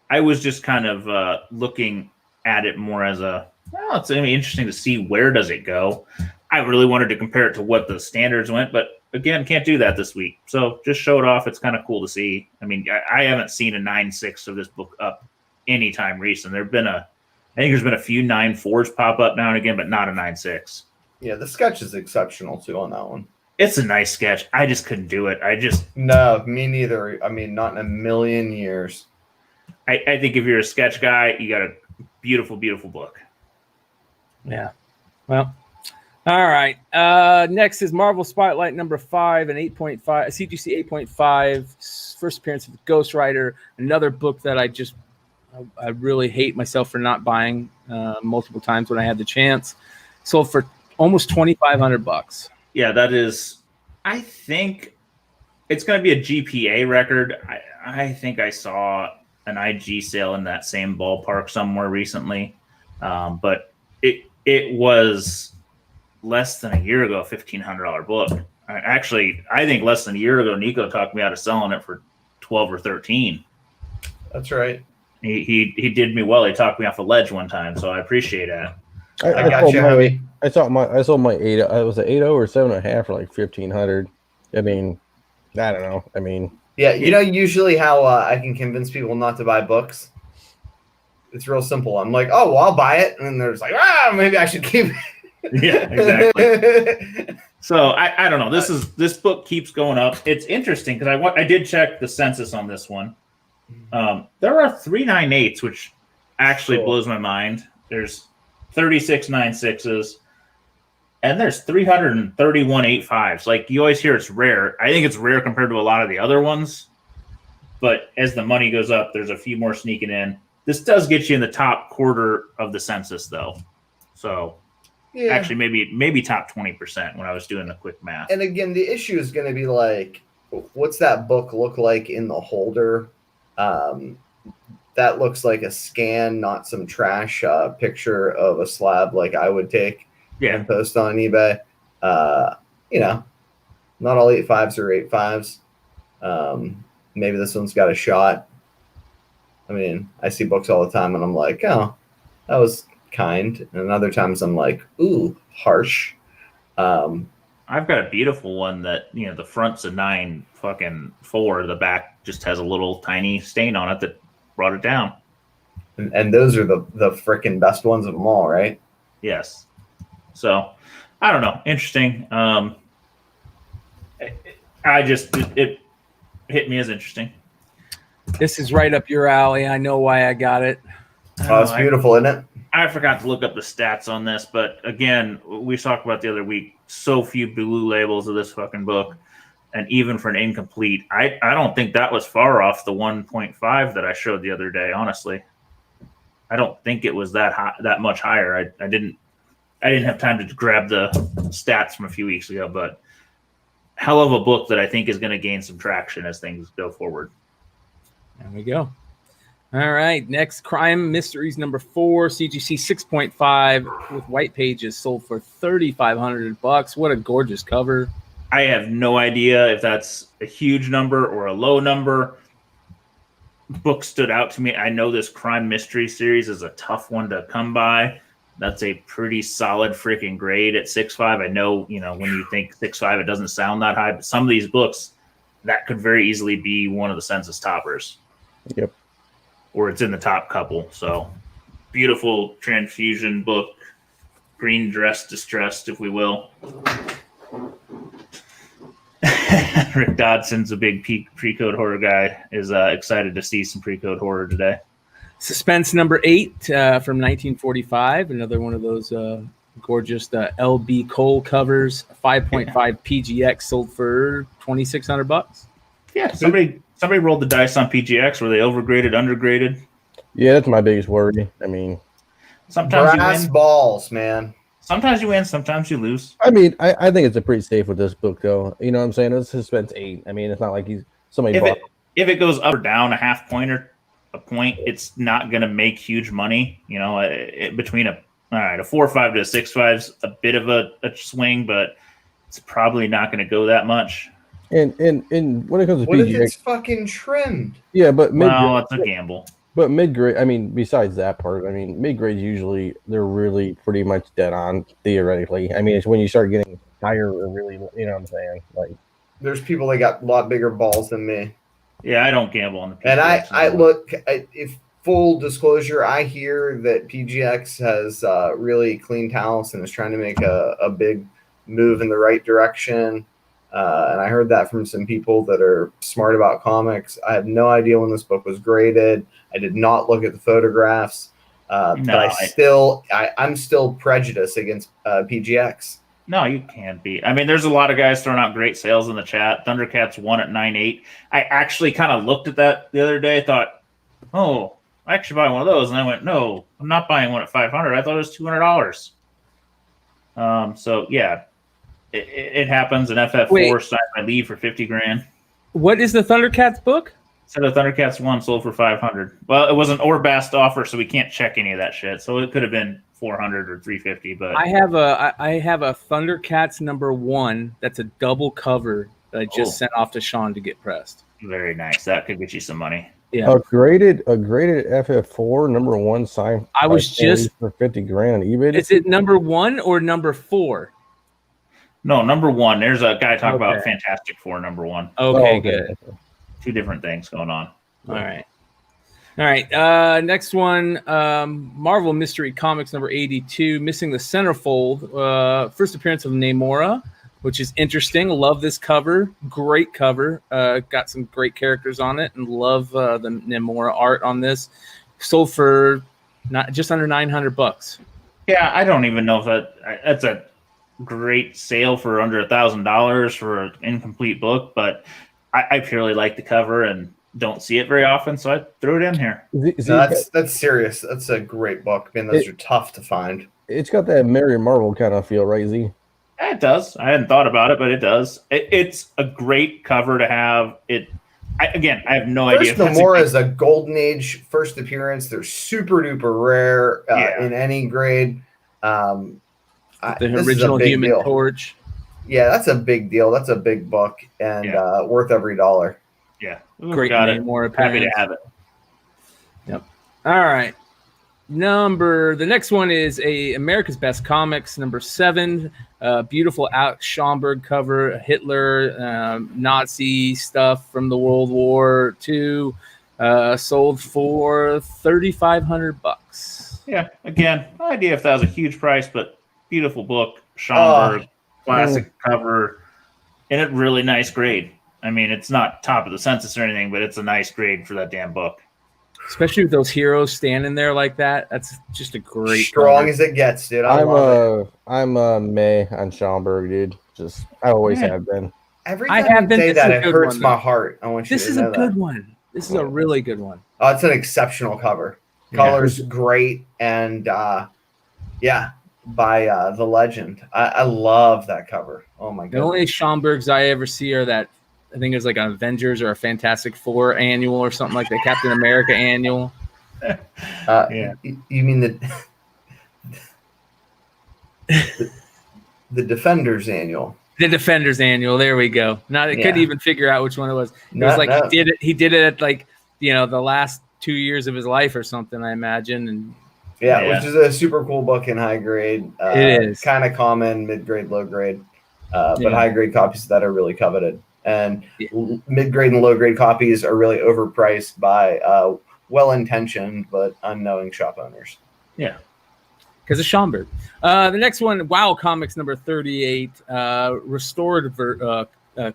I was just kind of looking at it more as it's going to be interesting to see where does it go. I really wanted to compare it to what the standards went, but again, can't do that this week. So just show it off. It's kind of cool to see. I mean, I haven't seen a 9.6 of this book up anytime recent. I think there's been a few 9.4s pop up now and again, but not a 9.6. Yeah, the sketch is exceptional too on that one. It's a nice sketch. I just couldn't do it. No, me neither. I mean, not in a million years. I think if you're a sketch guy, you got a beautiful, beautiful book. Yeah. Well, all right. Next is Marvel Spotlight number 5, an 8.5, a CGC 8.5, first appearance of Ghost Rider, another book that I really hate myself for not buying multiple times when I had the chance. Sold for almost $2,500. Yeah, that is. I think it's going to be a GPA record. I think I saw an IG sale in that same ballpark somewhere recently, but it was less than a year ago, a $1,500 book. I think less than a year ago, Nico talked me out of selling it for 12 or 13. That's right. He did me well. He talked me off a ledge one time, so I appreciate that. I got you, Javi. I sold my 8. It was an 8.0 or 7.5 for like 1,500. I mean, I don't know. I mean, yeah, usually how I can convince people not to buy books. It's real simple. I'm like, oh, well, I'll buy it, and then there's like, maybe I should keep it. Yeah, exactly. So I don't know. This book keeps going up. It's interesting because I did check the census on this one. There are 3 9.8s, which actually blows my mind. There's 36 9.6s, and there's 331 8.5s. Like, you always hear it's rare. I think it's rare compared to a lot of the other ones. But as the money goes up, there's a few more sneaking in. This does get you in the top quarter of the census, though. So, Yeah. actually, maybe top 20% when I was doing the quick math. And again, the issue is going to be like, what's that book look like in the holder? That looks like a scan, not some trash picture of a slab like I would take and post on eBay. Not all 8.5s are 8.5s. Maybe this one's got a shot. I mean, I see books all the time and I'm like, oh, that was kind. And other times I'm like, ooh, harsh. I've got a beautiful one that, the front's a 9.4. The back just has a little tiny stain on it that brought it down. And those are the freaking best ones of them all, right? Yes. So, I don't know. Interesting. It hit me as interesting. This is right up your alley. I know why I got it. Oh, it's beautiful, isn't it? I forgot to look up the stats on this, but again, we talked about the other week, so few blue labels of this fucking book. And even for an incomplete, I don't think that was far off the 1.5 that I showed the other day, honestly. I don't think it was that high, that much higher. I didn't have time to grab the stats from a few weeks ago, but hell of a book that I think is going to gain some traction as things go forward. There we go. All right. Next, Crime Mysteries number 4, CGC 6.5 with white pages, sold for $3,500. What a gorgeous cover. I have no idea if that's a huge number or a low number. Book stood out to me. I know this Crime Mystery series is a tough one to come by. That's a pretty solid freaking grade at 6.5. I know, when you think 6.5, it doesn't sound that high, but some of these books, that could very easily be one of the census toppers. Yep. Or it's in the top couple. So, beautiful transfusion book. green dress distressed, if we will. Rick Dodson's a big pre-code horror guy. Is excited to see some pre-code horror today. Suspense number 8 from 1945. Another one of those gorgeous LB Cole covers. 5.5 PGX sold for $2,600. Yeah, somebody rolled the dice on PGX. Were they overgraded, undergraded? Yeah, that's my biggest worry. I mean, sometimes brass you win. balls, man. Sometimes you win, sometimes you lose. I mean, I think it's a pretty safe with this book, though. You know what I'm saying? It's Suspense 8. I mean, it's not like somebody bought. If it goes up or down a half point or a point, it's not going to make huge money. You know, between a 4.5 to a 6.5 is a bit of a swing, but it's probably not going to go that much. And when it comes to what PGX, if it's fucking trimmed? Yeah, but well, it's a gamble. But mid-grade, I mean, besides that part, I mean, mid-grades usually, they're really pretty much dead on, theoretically. I mean, it's when you start getting higher or really, you know what I'm saying? Like, there's people that got a lot bigger balls than me. Yeah, I don't gamble on the PGX. And I look, if full disclosure, I hear that PGX has really cleaned house and is trying to make a big move in the right direction. And I heard that from some people that are smart about comics. I have no idea when this book was graded. I did not look at the photographs, but I'm still prejudiced against PGX. No, you can't be. I mean, there's a lot of guys throwing out great sales in the chat. Thundercats won at 9.8. I actually kind of looked at that the other day. Thought, oh, I actually buy one of those, and I went, no, I'm not buying one at $500. I thought it was $200. So yeah. It happens. An FF4 signed my lead for $50,000. What is the Thundercats book? So the Thundercats 1 sold for $500. Well, it was an Orbast offer, so we can't check any of that shit. So it could have been $400 or $350. But I have a Thundercats number 1 that's a double cover that I just sent off to Sean to get pressed. Very nice. That could get you some money. Yeah, a graded FF4 number 1 signed. I was just for $50,000 on eBay. Is it number 1 or number 4? No, number 1. There's a guy talking about Fantastic Four number 1. Okay, good. Two different things going on. All right. Next one, Marvel Mystery Comics number 82, missing the centerfold. First appearance of Namora, which is interesting. Love this cover. Great cover. Got some great characters on it, and love the Namora art on this. Sold for just under $900. Yeah, I don't even know if that's a great sale for under $1,000 for an incomplete book, but I purely like the cover and don't see it very often, so I threw it in here. That's serious. That's a great book. I mean, those are tough to find. It's got that Mary Marvel kind of feel, right, Z? It does. I hadn't thought about it, but it does. It's a great cover to have. I have no idea. Namora is a Golden Age first appearance. They're super duper rare in any grade. The original Human Torch. Yeah, that's a big deal. That's a big book and worth every dollar. Yeah, great Namora appearance. Happy to have it. Yep. All right. The next one is America's Best Comics, number 7. Beautiful Alex Schomburg cover, Hitler, Nazi stuff from the World War II. Sold for $3,500. Yeah, again, no idea if that was a huge price, but beautiful book, Schomburg, classic cover, and a really nice grade. I mean, it's not top of the census or anything, but it's a nice grade for that damn book. Especially with those heroes standing there like that. That's just a great strong cover. As it gets, dude. I'm May on Schomburg, dude. I always have been. Every time you say that, it hurts my heart. I want you to know that. This is a good one. This is a really good one. Oh, it's an exceptional cover. Color's great, and by the legend. I love that cover. Oh my god. The only Schomburgs I ever see are that I think it's like an Avengers or a Fantastic Four annual or something like that. Captain America annual. You mean the Defenders annual? The Defenders annual. There we go. Couldn't even figure out which one it was. It was like he did it at like the last 2 years of his life or something, I imagine. And which is a super cool book in high grade. It is kind of common, mid grade, low grade, but high grade copies of that are really coveted. And mid grade and low grade copies are really overpriced by well intentioned but unknowing shop owners. Yeah. because of Schomburg. The next one, Wow Comics number 38, restored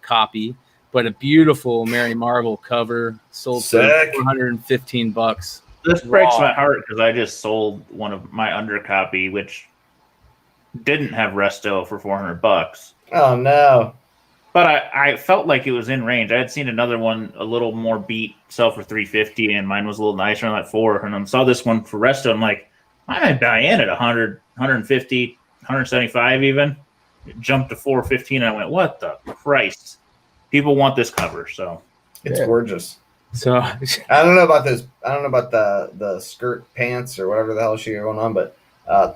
copy, but a beautiful Mary Marvel cover, sold for $415. This breaks my heart because I just sold one of my undercopy, which didn't have resto for $400. Oh no! But I felt like it was in range. I had seen another one a little more beat sell for $350, and mine was a little nicer, on like $400. And I saw this one for resto. I'm like, I might buy in at 100, 150, 175 even. It jumped to $415. And I went, what the Christ? People want this cover, so it's gorgeous. So I don't know about this. I don't know about the skirt pants or whatever the hell she going on, but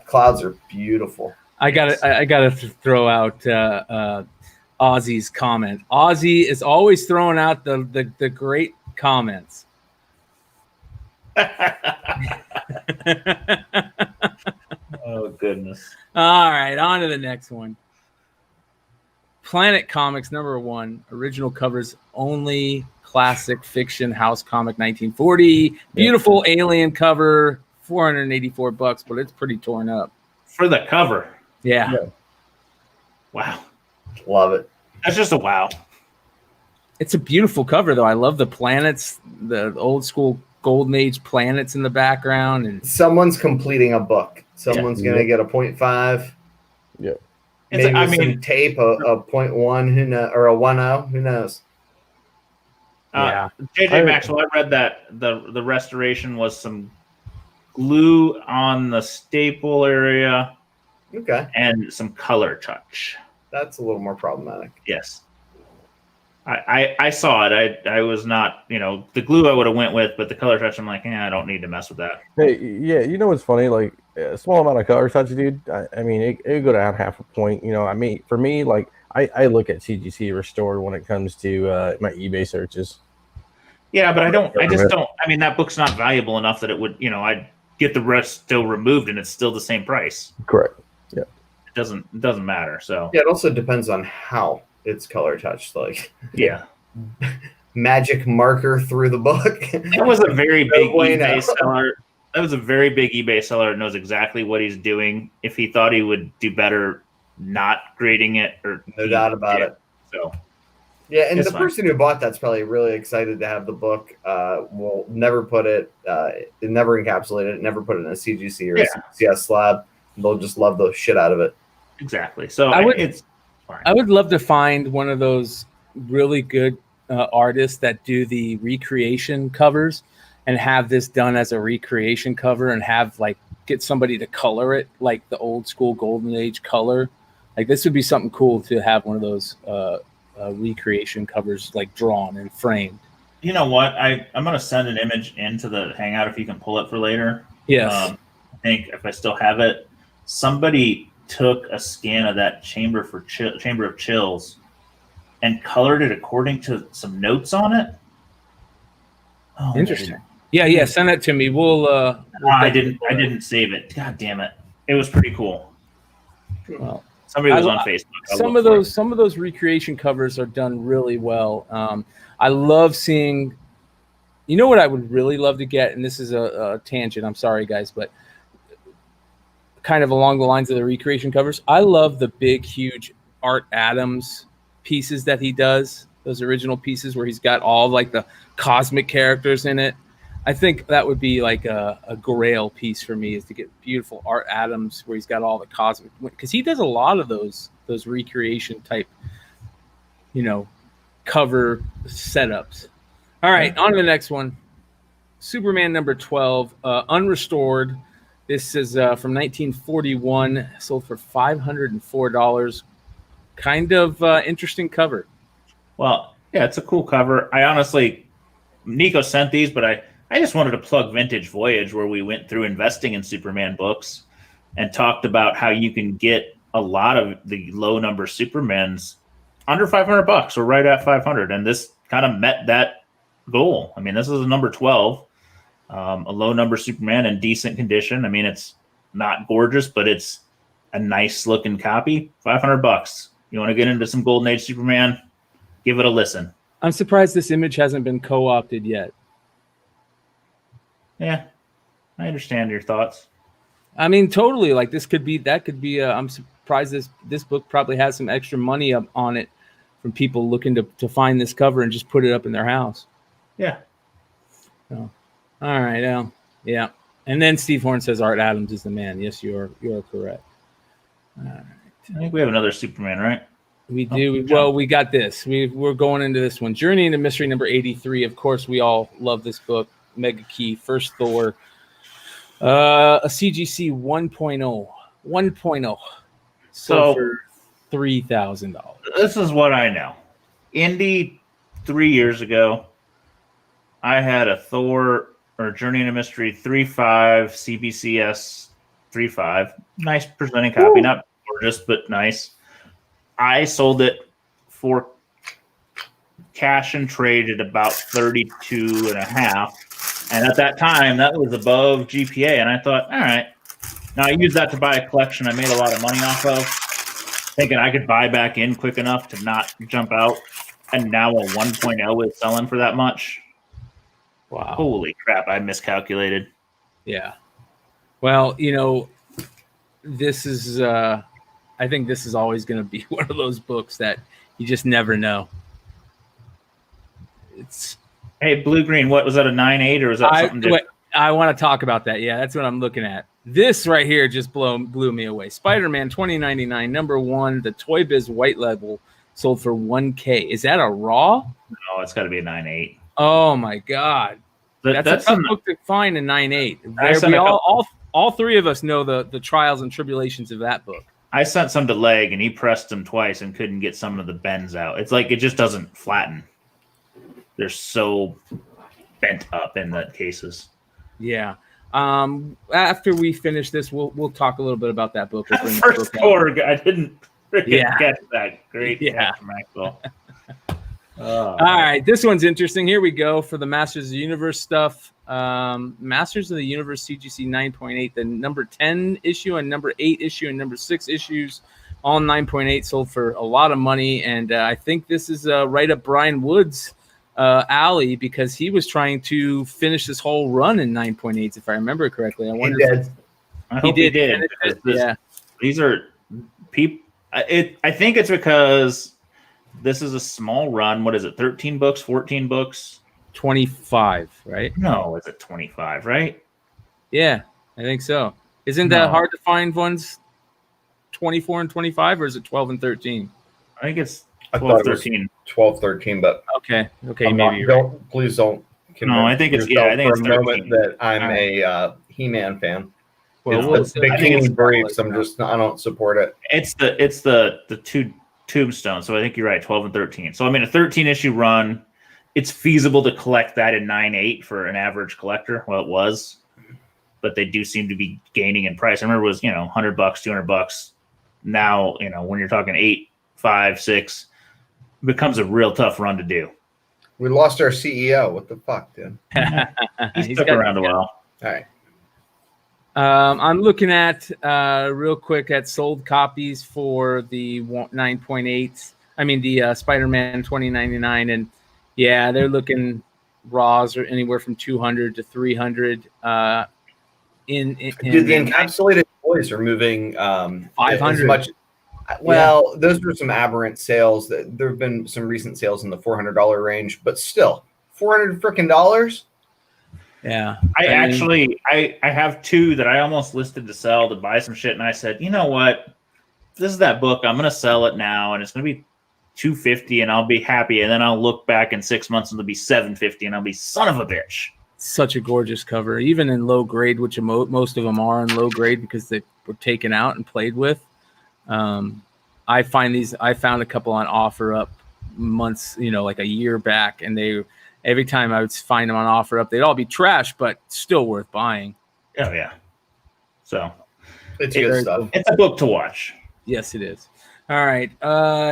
clouds are beautiful. I gotta throw out Ozzy's comment. Ozzy is always throwing out the great comments. Oh goodness! All right, on to the next one. Planet Comics number 1, original covers only, classic fiction house comic 1940. Beautiful alien cover, $484, but it's pretty torn up. For the cover. Yeah. Wow. Love it. That's just a wow. It's a beautiful cover, though. I love the planets, the old school Golden Age planets in the background. And someone's completing a book. Someone's going to get a 0.5. Yeah. Maybe some tape, a 0.1, who knows, or a 1.0, who knows? Yeah. JJ Maxwell, I read that the restoration was some glue on the staple area. Okay. And some color touch. That's a little more problematic. Yes. I saw it. I was not, the glue I would have went with, but the color touch, I'm like, I don't need to mess with that. Hey, yeah, you know what's funny? Like a small amount of color touch, dude. I mean, it would go down half a point. I mean, for me, like I look at CGC restored when it comes to my eBay searches. Yeah, but I just don't. I mean, that book's not valuable enough that it would, I'd get the rest still removed and it's still the same price. Correct. Yeah. It doesn't matter. So yeah, it also depends on how it's color touched. Like yeah. Magic marker through the book. That was a very big eBay seller. That was a very big eBay seller that knows exactly what he's doing. If he thought he would do better not grading it, or no doubt about it. So yeah, and the person who bought that's probably really excited to have the book. We'll never put it, never encapsulate it, never put it in a CGC or a CS slab. They'll just love the shit out of it. Exactly. So I would love to find one of those really good artists that do the recreation covers and have this done as a recreation cover and have get somebody to color it like the old school Golden Age color. Like this would be something cool to have one of those recreation covers drawn and framed. You know what? I'm going to send an image into the Hangout if you can pull it for later. Yes. I think if I still have it, somebody took a scan of that Chamber of Chills and colored it according to some notes on it. Oh, interesting. Yeah. Send that to me. We'll I didn't save it. God damn it. It was pretty cool. Well, somebody was on Facebook. Some of those recreation covers are done really well. I love seeing, what I would really love to get, and this is a tangent, I'm sorry guys, but kind of along the lines of the recreation covers. I love the big, huge Art Adams pieces that he does, those original pieces where he's got all the cosmic characters in it. I think that would be a grail piece for me, is to get beautiful Art Adams where he's got all the cosmic, because he does a lot of those recreation type, cover setups. All right, on to the next one. Superman number 12, unrestored. This is from 1941, sold for $504. Kind of interesting cover. Well, yeah, it's a cool cover. I honestly, Nico sent these, but I just wanted to plug Vintage Voyage, where we went through investing in Superman books and talked about how you can get a lot of the low number Supermans under $500 or right at 500. And this kind of met that goal. I mean, this is a number 12. A low number Superman in decent condition. I mean, it's not gorgeous, but it's a nice looking copy. $500. You want to get into some Golden Age Superman? Give it a listen. I'm surprised this image hasn't been co-opted yet. Yeah, I understand your thoughts. I mean, totally. Like this could be that could be. I'm surprised this book probably has some extra money up on it from people looking to find this cover and just put it up in their house. Yeah. So, all right. Yeah. And then Steve Horn says Art Adams is the man. Yes, you are correct. All right. I think we have another Superman, right? We do. Well, we got this. We're going into this one. Journey into Mystery number 83. Of course, we all love this book. Mega Key, first Thor. A CGC 1.0. 1.0. So for $3,000. This is what I know. Indy 3 years ago, I had a Thor or Journey into Mystery 3.5 CBCS 3.5. Nice presenting copy. Ooh. Not gorgeous, but nice. I sold it for cash and trade at about 32.5. And at that time, that was above GPA. And I thought, all right. Now, I used that to buy a collection I made a lot of money off of, thinking I could buy back in quick enough to not jump out. And now a 1.0 is selling for that much. Wow. Holy crap, I miscalculated. Yeah. Well, this is, I think this is always going to be one of those books that you just never know. Hey, Blue Green, what was that, a 9.8 or was that something different? I want to talk about that. Yeah, that's what I'm looking at. This right here just blew me away. Spider-Man 2099, number 1, the Toy Biz white label, sold for $1,000. Is that a raw? No, it's got to be a 9.8. Oh my God, that's a tough book to find, a 9.8. All three of us know the trials and tribulations of that book. I sent some to Leg, and he pressed them twice and couldn't get some of the bends out. It's like it just doesn't flatten. They're so bent up in the cases. Yeah. After we finish this, we'll talk a little bit about that book. We'll First Thor, I didn't catch that. Great, yeah, Maxwell. All right, this one's interesting. Here we go for the Masters of the Universe stuff. Masters of the Universe CGC 9.8, the number 10 issue and number 8 issue and number 6 issues, all 9.8, sold for a lot of money. And I think this is right up Brian Wood's alley, because he was trying to finish this whole run in 9.8s, if I remember correctly. I wonder he did. Yeah, these are people. I think it's because this is a small run. What is it? 13 books, 14 books, 25, right? No, is it 25? Right? Yeah, I think so. Isn't that hard to find ones 24 and 25, or is it 12 and 13? I think it's 12, 13. 12, 13, but okay, maybe please don't. No, I think it's I think for it's a 13. moment that I'm a He-Man fan. Well, it's bikini briefs. I don't support it. It's the two tombstones. So I think you're right, 12 and 13. So I mean, a 13 issue run. It's feasible to collect that in 9.8 for an average collector. Well, it was, but they do seem to be gaining in price. I remember it was $100, $200. Now when you're talking 8, 5, 6. Becomes a real tough run to do. We lost our CEO. What the fuck, dude? He's stuck around a while. All right. I'm looking at real quick at sold copies for the 9.8. I mean the Spider-Man 2099, and yeah, they're looking raws or anywhere from 200 to 300. Dude, the encapsulated toys are moving 500 much. Well, those were some aberrant sales. There have been some recent sales in the $400 range, but still, $400 freaking dollars. Yeah, I have 2 that I almost listed to sell to buy some shit, and I said, you know what, this is that book. I'm gonna sell it now, and it's gonna be $250, and I'll be happy. And then I'll look back in 6 months, and it'll be $750, and I'll be son of a bitch. Such a gorgeous cover, even in low grade, which most of them are in low grade because they were taken out and played with. I found a couple on offer up months, like a year back, and every time I would find them on offer up, they'd all be trash, but still worth buying. Oh yeah. So it's good stuff. It's a book to watch. Yes, it is. All right.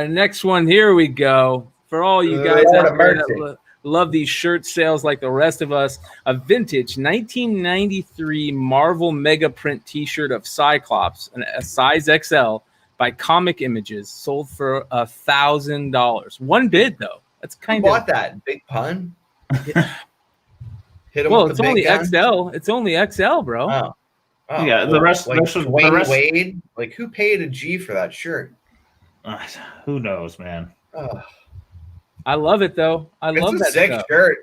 Next one. Here we go. For all you guys out there that love these shirt sales like the rest of us, a vintage 1993 Marvel Mega Print T-shirt of Cyclops, a size XL, by Comic Images, sold for $1,000. One bid though. That's kind of bought that big pun. Hit him. Well, it's only XL. It's only XL, bro. Oh, Oh, Yeah, the rest- like the Dwayne rest- Wade. Like, who paid a G for that shirt? Who knows, man? Oh, I love it though. I love it's a that sick stuff. shirt.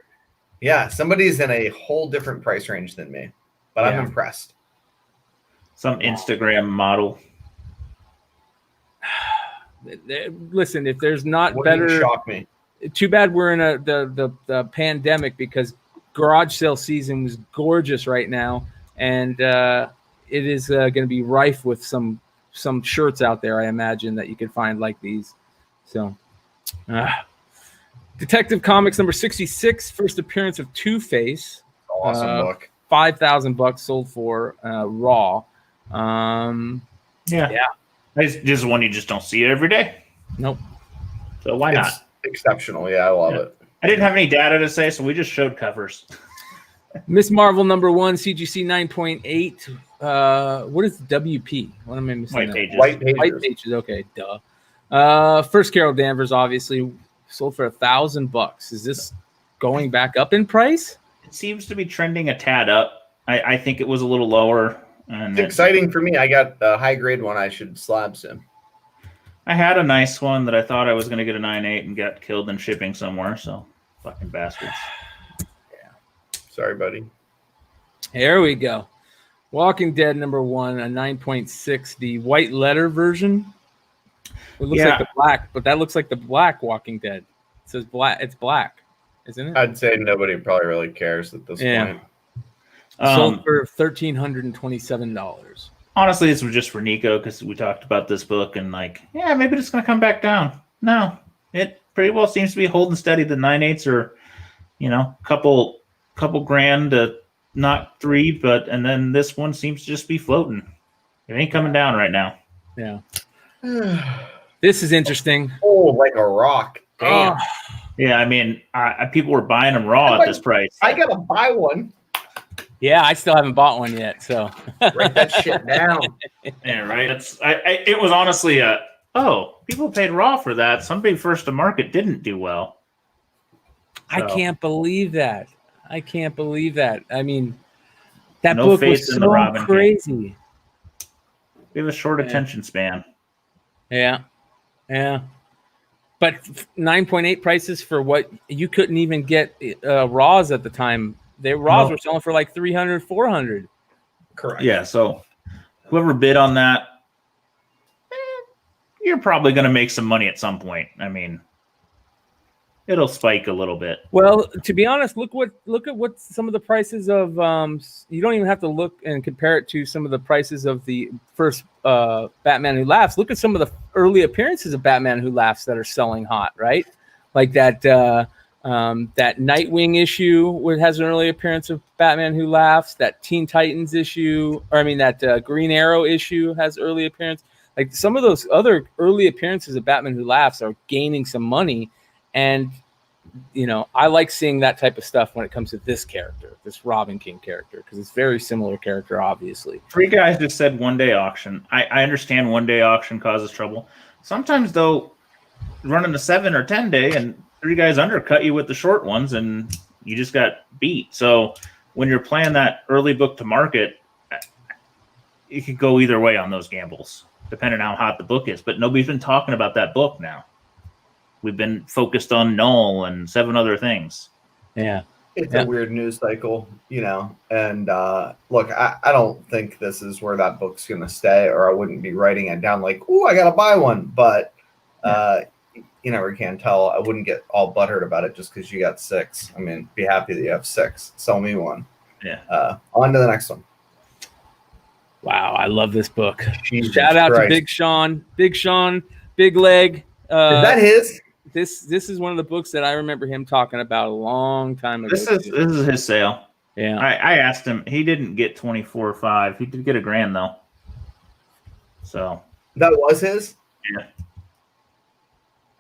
Yeah, somebody's in a whole different price range than me, but Yeah. I'm impressed. Some Instagram model. Listen, if there's not Wouldn't better, shock me. too bad we're in the pandemic, because garage sale season was gorgeous right now, and it is going to be rife with some shirts out there, I imagine, that you could find like these. So, Detective Comics number 66, first appearance of Two-Face. Awesome book. $5,000 sold for raw. Yeah. This is one you just don't see every day. Nope. So why not? It's exceptional. Yeah, I love it. I didn't have any data to say, so we just showed covers. Miss Marvel number 1, CGC 9.8. What is WP? What am I missing? White now? pages. White pages. White pages. Okay, duh. First Carol Danvers, obviously sold for $1,000. Is this going back up in price? It seems to be trending a tad up. I think it was a little lower. And It's exciting for me. I got a high grade one. I should slab soon. I had a nice one that I thought I was going to get a 9.8 and got killed in shipping somewhere. So fucking bastards. Sorry, buddy. Here we go. Walking Dead number 1, a 9.6, the white letter version. It looks like the black, but that looks like the black Walking Dead. It says black. It's black, isn't it? I'd say nobody probably really cares at this point. Sold for $1,327. Honestly, this was just for Nico because we talked about this book and maybe it's going to come back down. No, it pretty well seems to be holding steady. The 9.8s are, couple grand to not 3, and then this one seems to just be floating. It ain't coming down right now. Yeah. This is interesting. Oh, like a rock. Damn. Oh, Yeah, I mean, people were buying them raw at this price. I gotta buy one. yeah, I still haven't bought one yet. So Write that shit down. Yeah, right. It was honestly people paid raw for that. Somebody first to market didn't do well. I So, can't believe that. I mean, that No book faith was in the so Robin King. crazy. we have a short attention span. Yeah. But 9.8 prices for what you couldn't even get raws at the time. Raws were selling for like 300, 400. Correct. Yeah, so whoever bid on that, you're probably going to make some money at some point. I mean, it'll spike a little bit. Well, to be honest, look at what some of the prices of you don't even have to look and compare it to some of the prices of the first Batman Who Laughs. Look at some of the early appearances of Batman Who Laughs that are selling hot, right? Like that Nightwing issue has an early appearance of Batman Who Laughs. That Teen Titans issue, that Green Arrow issue has early appearance. Like some of those other early appearances of Batman Who Laughs are gaining some money. And, I like seeing that type of stuff when it comes to this character, this Robin King character, because it's a very similar character, obviously. 3 guys just said one-day auction. I understand one-day auction causes trouble. Sometimes, though, running a 7 or 10-day and 3 guys undercut you with the short ones and you just got beat. So when you're playing that early book to market, it could go either way on those gambles, depending on how hot the book is. But nobody's been talking about that book now. We've been focused on Null and 7 other things. Yeah. It's a weird news cycle, and look, I don't think this is where that book's going to stay, or I wouldn't be writing it down like, oh, I got to buy one. But you never can tell. I wouldn't get all butthurt about it just because you got 6. I mean, be happy that you have 6. Sell me one. Yeah. On to the next one. Wow, I love this book. Jesus Shout out Christ. to Big Sean, Big Leg. Is that his? This is one of the books that I remember him talking about a long time ago. This is his sale. Yeah. I asked him. He didn't get 24.5. He did get $1,000 though. So That was his? yeah.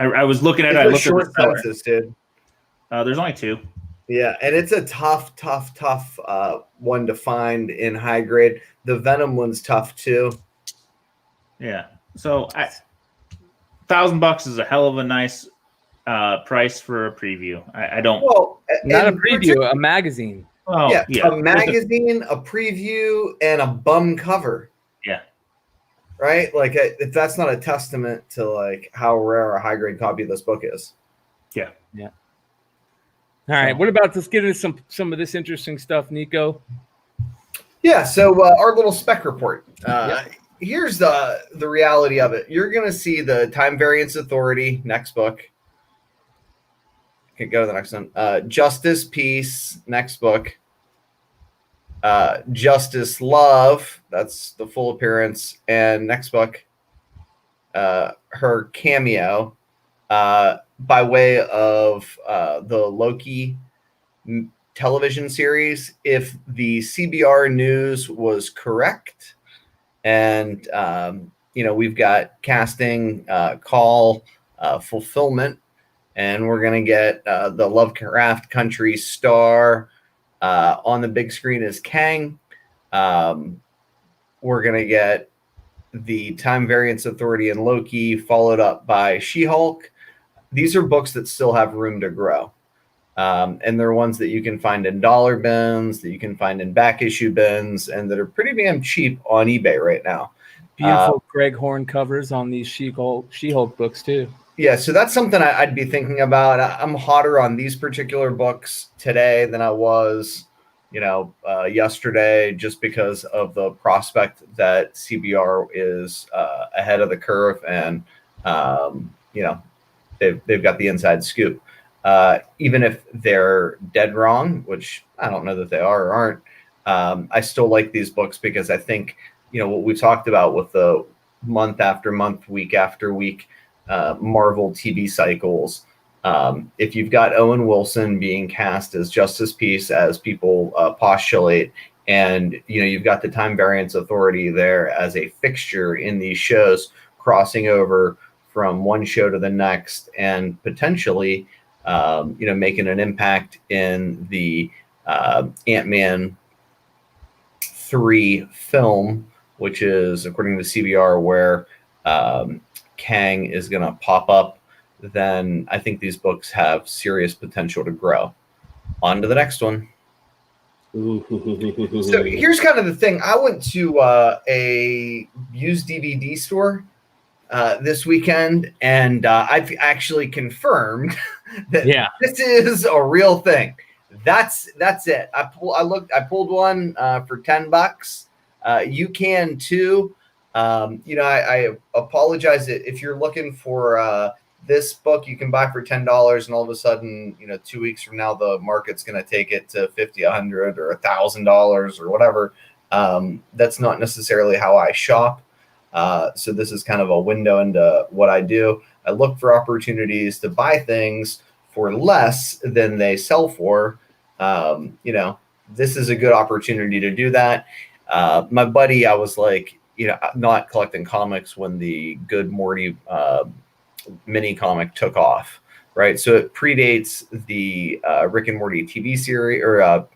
I was looking at it. I It's a looked at short the seller. census, dude. There's only 2. Yeah, and it's a tough one to find in high grade. The Venom one's tough too. Yeah. So $1,000 is a hell of a nice price for a preview. I don't. Well, Not a and preview, a magazine. Oh, yeah, yeah. a magazine, a preview, and a bum cover. Yeah. Right? Like, if that's not a testament to like how rare a high grade copy of this book is. Yeah. Yeah. All right. What about let's get into some of this interesting stuff, Nico? Yeah. So our little spec report. Here's the reality of it. You're gonna see the Time Variance Authority next book. Okay, go to the next one. Justice Peace next book. Justice Love, that's the full appearance, and next book, her cameo by way of the Loki television series. If the CBR news was correct, and we've got casting call fulfillment, and we're gonna get the Lovecraft Country star on the big screen is Kang. We're going to get the Time Variance Authority and Loki, followed up by She-Hulk. These are books that still have room to grow. And they're ones that you can find in dollar bins, that you can find in back issue bins, and that are pretty damn cheap on eBay right now. Beautiful Greg Horn covers on these She-Hulk books too. Yeah, so that's something I'd be thinking about. I'm hotter on these particular books today than I was, yesterday, just because of the prospect that CBR is ahead of the curve, and they've got the inside scoop. Even if they're dead wrong, which I don't know that they are or aren't, I still like these books because I think what we talked about with the month after month, week after week. Marvel TV cycles. If you've got Owen Wilson being cast as Justice Peace, as people postulate, and you've got the Time Variance Authority there as a fixture in these shows, crossing over from one show to the next, and potentially, making an impact in the Ant-Man 3 film, which is, according to CBR, where Kang is going to pop up, then I think these books have serious potential to grow. On to the next one. So here's kind of the thing. I went to a used DVD store this weekend, and I've actually confirmed that this is a real thing. That's it. I pulled one for $10. You can too. I apologize if you're looking for this book you can buy for $10, and all of a sudden, 2 weeks from now, the market's going to take it to $50, $100, or $1,000 or whatever. That's not necessarily how I shop. So this is kind of a window into what I do. I look for opportunities to buy things for less than they sell for. This is a good opportunity to do that. My buddy, I was like, not collecting comics when the Good Morty mini comic took off, right? So it predates the Rick and Morty TV series, or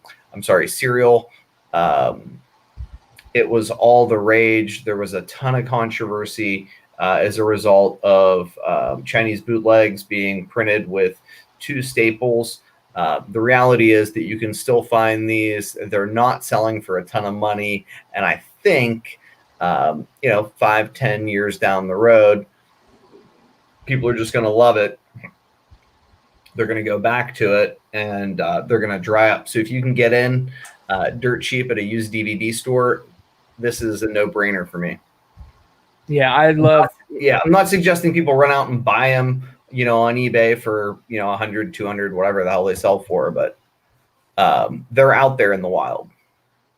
serial. It was all the rage. There was a ton of controversy as a result of Chinese bootlegs being printed with two staples. The reality is that you can still find these. They're not selling for a ton of money. And I think, 5-10 years down the road, people are just going to love it. They're going to go back to it, and they're going to dry up. So if you can get in dirt cheap at a used DVD store, this is a no-brainer for me. Yeah, I'm not suggesting people run out and buy them, on eBay for, 100, 200, whatever the hell they sell for, but they're out there in the wild.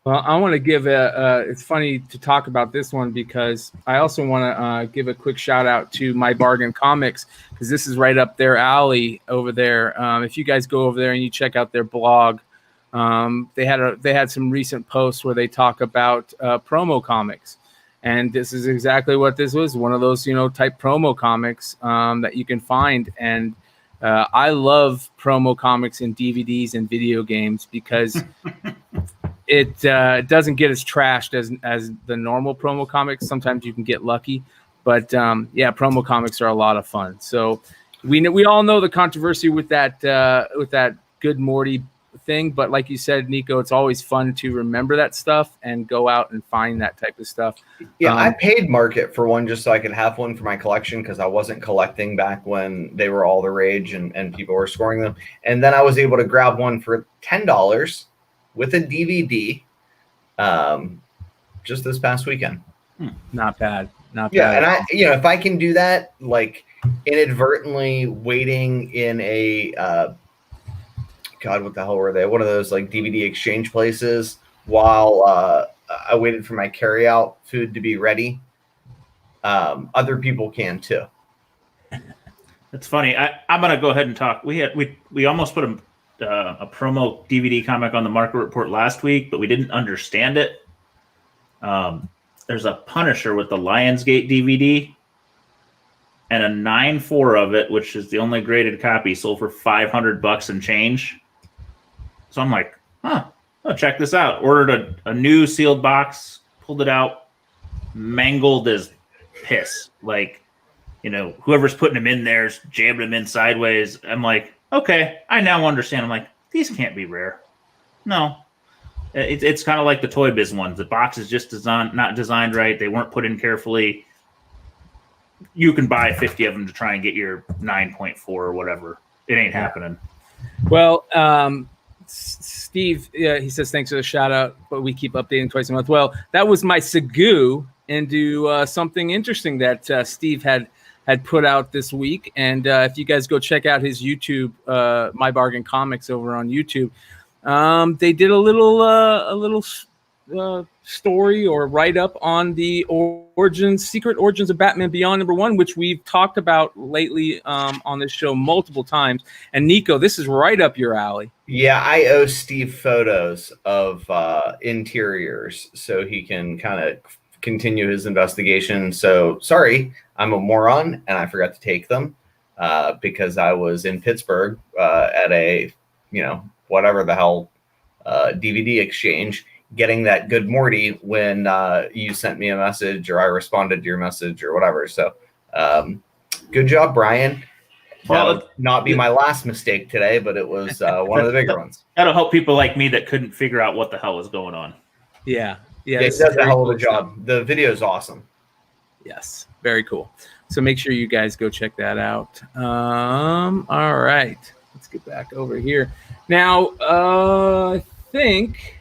Well, I want to give it's funny to talk about this one because I also want to give a quick shout out to My Bargain Comics, because this is right up their alley over there. If you guys go over there and you check out their blog, they had some recent posts where they talk about promo comics. And this is exactly what this was, one of those, type promo comics that you can find. And I love promo comics and DVDs and video games because it doesn't get as trashed as the normal promo comics. Sometimes you can get lucky. But, promo comics are a lot of fun. So we all know the controversy with that Good Morty thing, but like you said, Nico, it's always fun to remember that stuff and go out and find that type of stuff. Yeah, I paid market for one just so I could have one for my collection because I wasn't collecting back when they were all the rage and people were scoring them. And then I was able to grab one for $10 with a DVD just this past weekend. Not bad. Not Yeah, bad. and I, if I can do that, like inadvertently waiting in a God, what the hell were they? One of those like DVD exchange places while I waited for my carryout food to be ready. Other people can too. It's funny. I'm gonna go ahead and talk. We almost put a promo DVD comic on the market report last week, but we didn't understand it. There's a Punisher with the Lionsgate DVD and a 9.4 of it, which is the only graded copy, sold for $500 and change. So I'm like, oh, check this out. Ordered a new sealed box, pulled it out, mangled as piss. Like, whoever's putting them in there is jamming them in sideways. I'm like, okay, I now understand. I'm like, these can't be rare. No. It's kind of like the Toy Biz ones. The box is just not designed right. They weren't put in carefully. You can buy 50 of them to try and get your 9.4 or whatever. It ain't happening. Well, Steve, he says, thanks for the shout out, but we keep updating twice a month. Well, that was my segue into something interesting that Steve had put out this week. And if you guys go check out his YouTube, My Bargain Comics over on YouTube, they did a little story or write up on the secret origins of Batman Beyond #1, which we've talked about lately on this show multiple times. And Nico, this is right up your alley. Yeah, I owe Steve photos of interiors so he can kind of continue his investigation. So sorry, I'm a moron and I forgot to take them because I was in Pittsburgh at a, whatever the hell DVD exchange, getting that Good Morty when you sent me a message or I responded to your message or whatever. So good job, Brian. Well, that would not be my last mistake today, but it was one of the bigger ones. That'll help people like me that couldn't figure out what the hell was going on. Yeah. He does a hell of a job. The video is awesome. Yes, very cool. So make sure you guys go check that out. All right, let's get back over here. Now, I think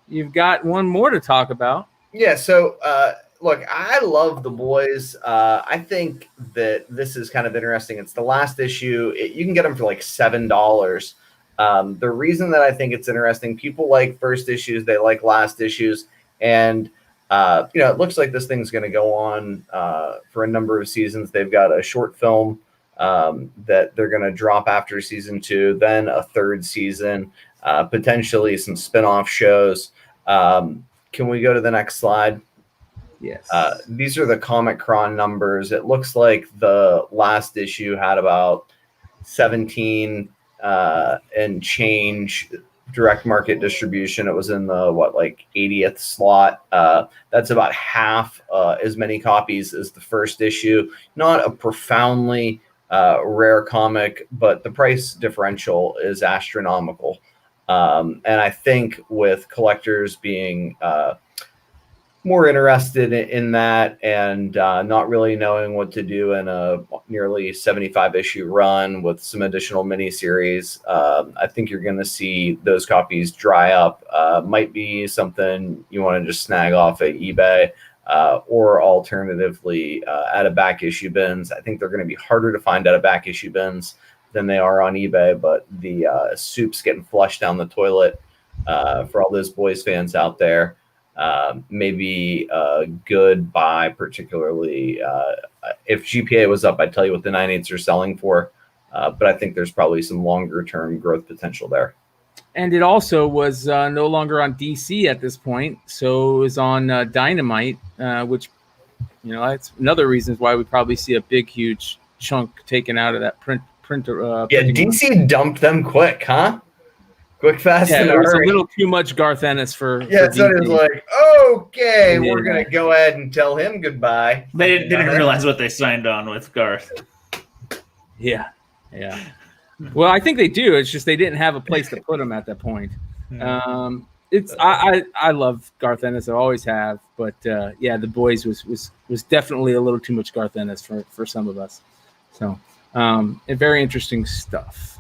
you've got one more to talk about. Yeah, so look, I love The Boys. I think that this is kind of interesting. It's the last issue. You can get them for like $7. The reason that I think it's interesting, people like first issues, they like last issues. And, it looks like this thing's going to go on for a number of seasons. They've got a short film that they're going to drop after season 2, then a third season, potentially some spinoff shows. Can we go to the next slide? Yes. These are the Comic Cron numbers. It looks like the last issue had about 17 and change direct market distribution. It was in the 80th slot. That's about half as many copies as the first issue. Not a profoundly rare comic, but the price differential is astronomical. And I think with collectors being more interested in that and not really knowing what to do in a nearly 75 issue run with some additional miniseries, I think you're going to see those copies dry up. Might be something you want to just snag off at eBay or alternatively out of back issue bins. I think they're going to be harder to find out of back issue bins than they are on eBay, but the soup's getting flushed down the toilet for all those Boys fans out there. Maybe a good buy, particularly if GPA was up, I'd tell you what the 9/8s are selling for. But I think there's probably some longer term growth potential there. And it also was no longer on DC at this point, so it was on Dynamite, which that's another reason why we probably see a big, huge chunk taken out of that printer. Yeah, DC dumped them quick, huh? Quick, fast, yeah, and it was hurry. a little too much Garth Ennis for. Yeah, for so DC. it was like, okay, we're gonna go ahead and tell him goodbye. They didn't realize what they signed on with Garth. Yeah. Well, I think they do. It's just they didn't have a place to put them at that point. I love Garth Ennis. I always have, but yeah, The Boys was definitely a little too much Garth Ennis for some of us. So, and very interesting stuff.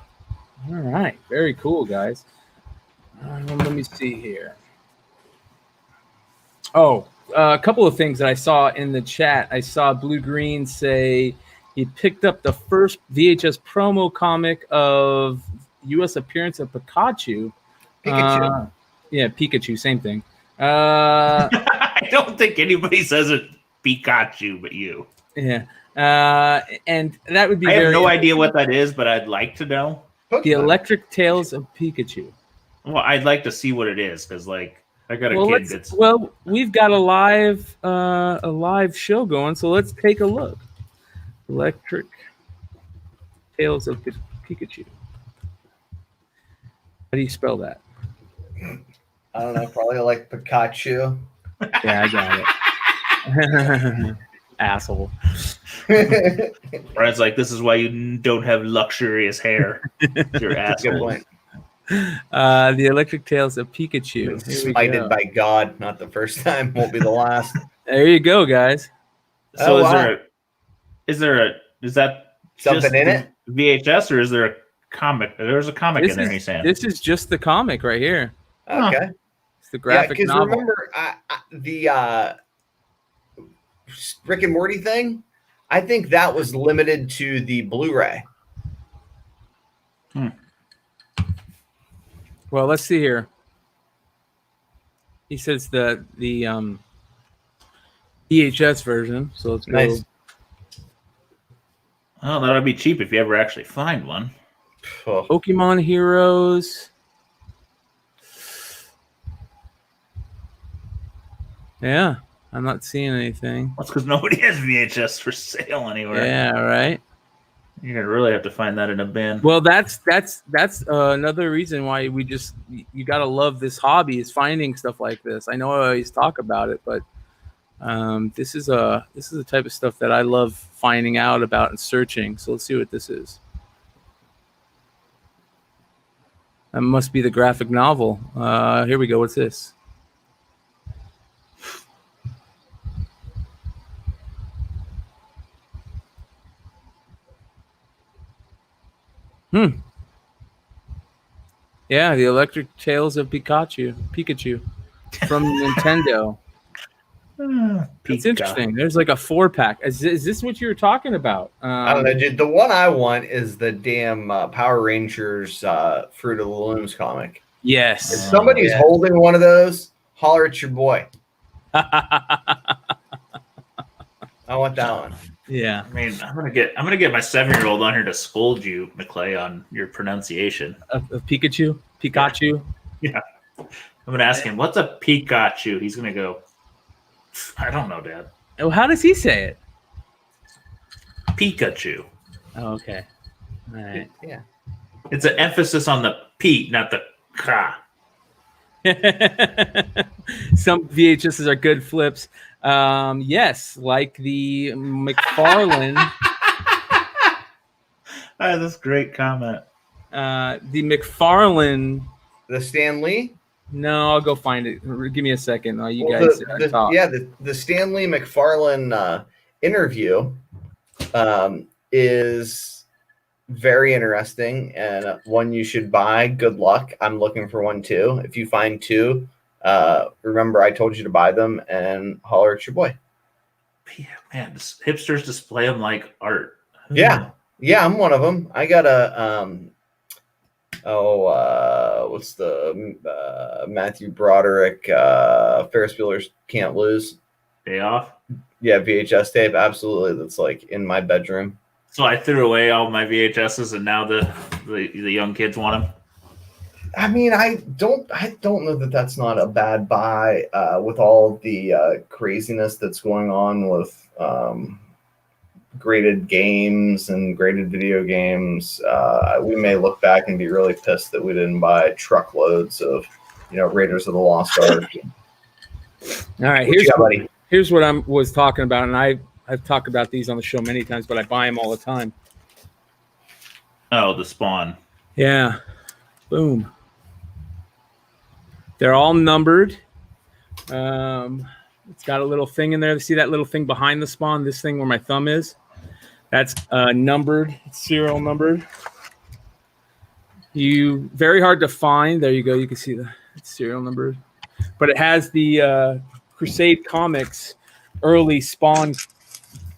All right, very cool, guys. Let me see here. Oh, a couple of things that I saw in the chat. I saw Blue Green say he picked up the first VHS promo comic of U.S. appearance of Pikachu. Pikachu. Yeah, Pikachu, same thing. I don't think anybody says it Pikachu but you. Yeah. And that would be I have no idea what that is, but I'd like to know. The Electric Tales of Pikachu. Well, I'd like to see what it is because, like, I got a kid that's. Well, we've got a live show going, so let's take a look. Electric Tales of Pikachu. How do you spell that? I don't know. Probably like Pikachu. Yeah, I got it. Asshole. Brian's like, this is why you don't have luxurious hair. You're asshole. The Electric Tales of Pikachu. Smited by God, not the first time, won't be the last. There you go, guys. So is that something in it? VHS or is there a comic? There's a comic in there, he's saying. This is just the comic right here. Okay. It's the graphic novel. Remember the Rick and Morty thing? I think that was limited to the Blu-ray. Well, let's see here. He says the VHS version. So let's go. Nice. Oh, that'll be cheap if you ever actually find one. Pokemon Heroes. Yeah, I'm not seeing anything. That's because nobody has VHS for sale anywhere. Yeah, right. You're gonna really have to find that in a bin. Well, that's another reason why you gotta love this hobby is finding stuff like this. I know I always talk about it, but this is the type of stuff that I love finding out about and searching. So let's see what this is. That must be the graphic novel. Here we go. What's this? Yeah, the Electric Tales of Pikachu from Nintendo. It's interesting. There's like a 4-pack. Is this what you were talking about? I don't know, dude. The one I want is the damn Power Rangers Fruit of the Looms comic. Yes. If somebody's holding one of those, holler at your boy. I want that one. Yeah. I mean, I'm gonna get my 7-year-old on here to scold you, McClay, on your pronunciation of Pikachu. Yeah. I'm gonna ask him, what's a Pikachu? He's gonna go, I don't know, Dad. Oh, how does he say it? Pikachu. Oh, okay. All right. Yeah. It's an emphasis on the P, not the K. Some VHSs are good flips. Yes, like the Mcfarlane. That's a great comment. The Mcfarlane. The Stanley? No, I'll go find it. Give me a second. You guys talk. Yeah, the Stanley McFarlane interview is very interesting and one you should buy. Good luck. I'm looking for one too. If you find two, remember I told you to buy them and holler at your boy. Yeah, man, hipsters display them like art. Yeah, I'm one of them. I got a what's the Matthew Broderick Ferris Bueller's Can't Lose Day Off? Yeah, VHS tape. Absolutely, that's like in my bedroom. So I threw away all my VHSs, and now the young kids want them. I mean, I don't know that that's not a bad buy with all the craziness that's going on with graded games and graded video games. We may look back and be really pissed that we didn't buy truckloads of, Raiders of the Lost Ark. All right, here's what I was talking about, and I've talked about these on the show many times, but I buy them all the time. Oh, the Spawn. Yeah. Boom. They're all numbered. It's got a little thing in there. See that little thing behind the Spawn? This thing where my thumb is? That's numbered. It's serial numbered. Very hard to find. There you go. You can see it's serial numbered. But it has the Crusade Comics early Spawn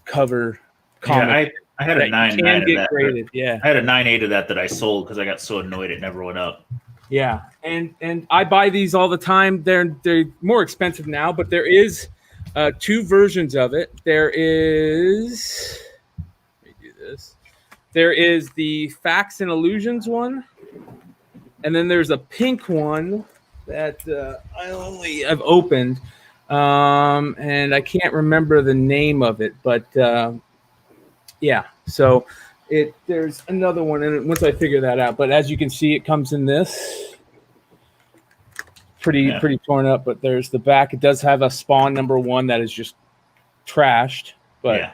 cover comic. Yeah, I had a 9.9 of that. Graded. Yeah, I had a 9.8 of that I sold because I got so annoyed it never went up. Yeah, and I buy these all the time. They're more expensive now, but there is 2 versions of it. There is. Let me do this. There is the Facts and Illusions one, and then there's a pink one that I've opened, and I can't remember the name of it, but yeah. So there's another one, and once I figure that out, but as you can see, it comes in this pretty torn up. But there's the back. It does have a Spawn #1 that is just trashed, but yeah.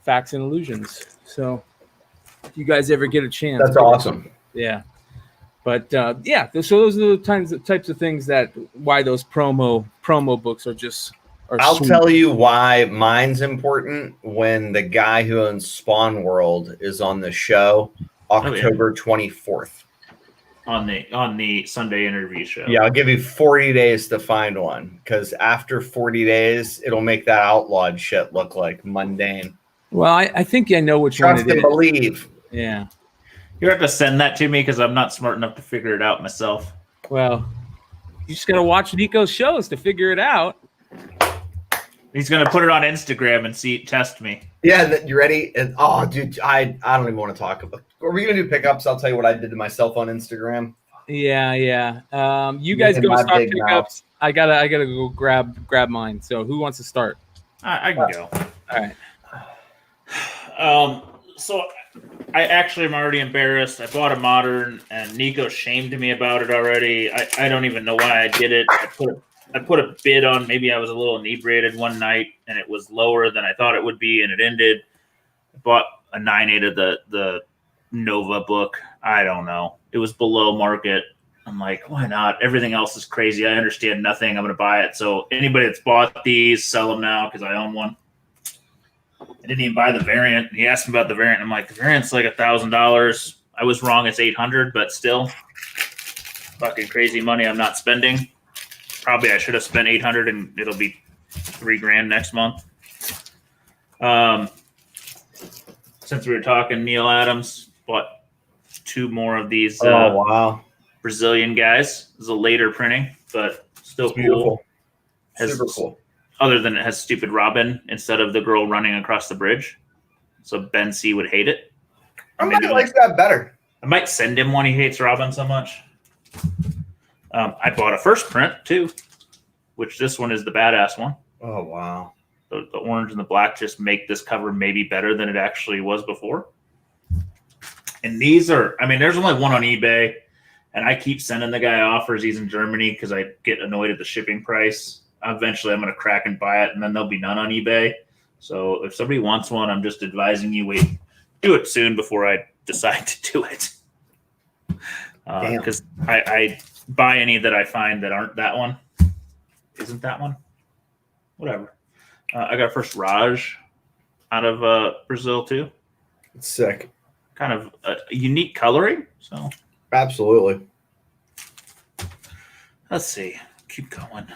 Facts and Illusions. So if you guys ever get a chance, That's awesome. Yeah. But yeah, so those are the types of things that why those promo books are just. I'll tell you why mine's important when the guy who owns Spawn World is on the show October 24th. On the Sunday interview show. Yeah, I'll give you 40 days to find one because after 40 days, it'll make that outlawed shit look like mundane. Well, I think I know which one it is. Trust and believe. Yeah. You have to send that to me because I'm not smart enough to figure it out myself. Well, you just got to watch Nico's shows to figure it out. He's going to put it on Instagram and test me. Yeah, you ready? And oh, dude, I don't even want to talk about. Are we going to do pickups? I'll tell you what I did to myself on Instagram. Yeah. You guys go start pickups. I gotta go grab mine. So who wants to start? I can go. All right. So I actually am already embarrassed. I bought a modern, and Nico shamed me about it already. I don't even know why I did it. I put a bid on. Maybe I was a little inebriated one night, and it was lower than I thought it would be, and it ended. I bought a 9.8 of the Nova book. I don't know. It was below market. I'm like, why not? Everything else is crazy. I understand nothing. I'm going to buy it. So anybody that's bought these, sell them now because I own one. I didn't even buy the variant. He asked me about the variant. I'm like, the variant's like $1,000. I was wrong. It's $800, but still fucking crazy money I'm not spending. Probably I should have spent $800 and it'll be $3,000 next month. Since we were talking, Neil Adams bought 2 more of these. Wow. Brazilian guys. This is a later printing, but still Beautiful. Cool. Super cool. Other than it has stupid Robin instead of the girl running across the bridge. So Ben C would hate it. I might like that better. I might send him one. He hates Robin so much. I bought a first print too, which this one is the badass one. Oh, wow. The orange and the black just make this cover maybe better than it actually was before. And these are, there's only one on eBay, and I keep sending the guy offers. He's in Germany because I get annoyed at the shipping price. Eventually, I'm going to crack and buy it, and then there'll be none on eBay. So if somebody wants one, I'm just advising you do it soon before I decide to do it. Because I buy any that I find that aren't that one. Isn't that one? Whatever. I got first Raj out of Brazil too. It's sick. Kind of a unique coloring. So absolutely. Let's see. Keep going.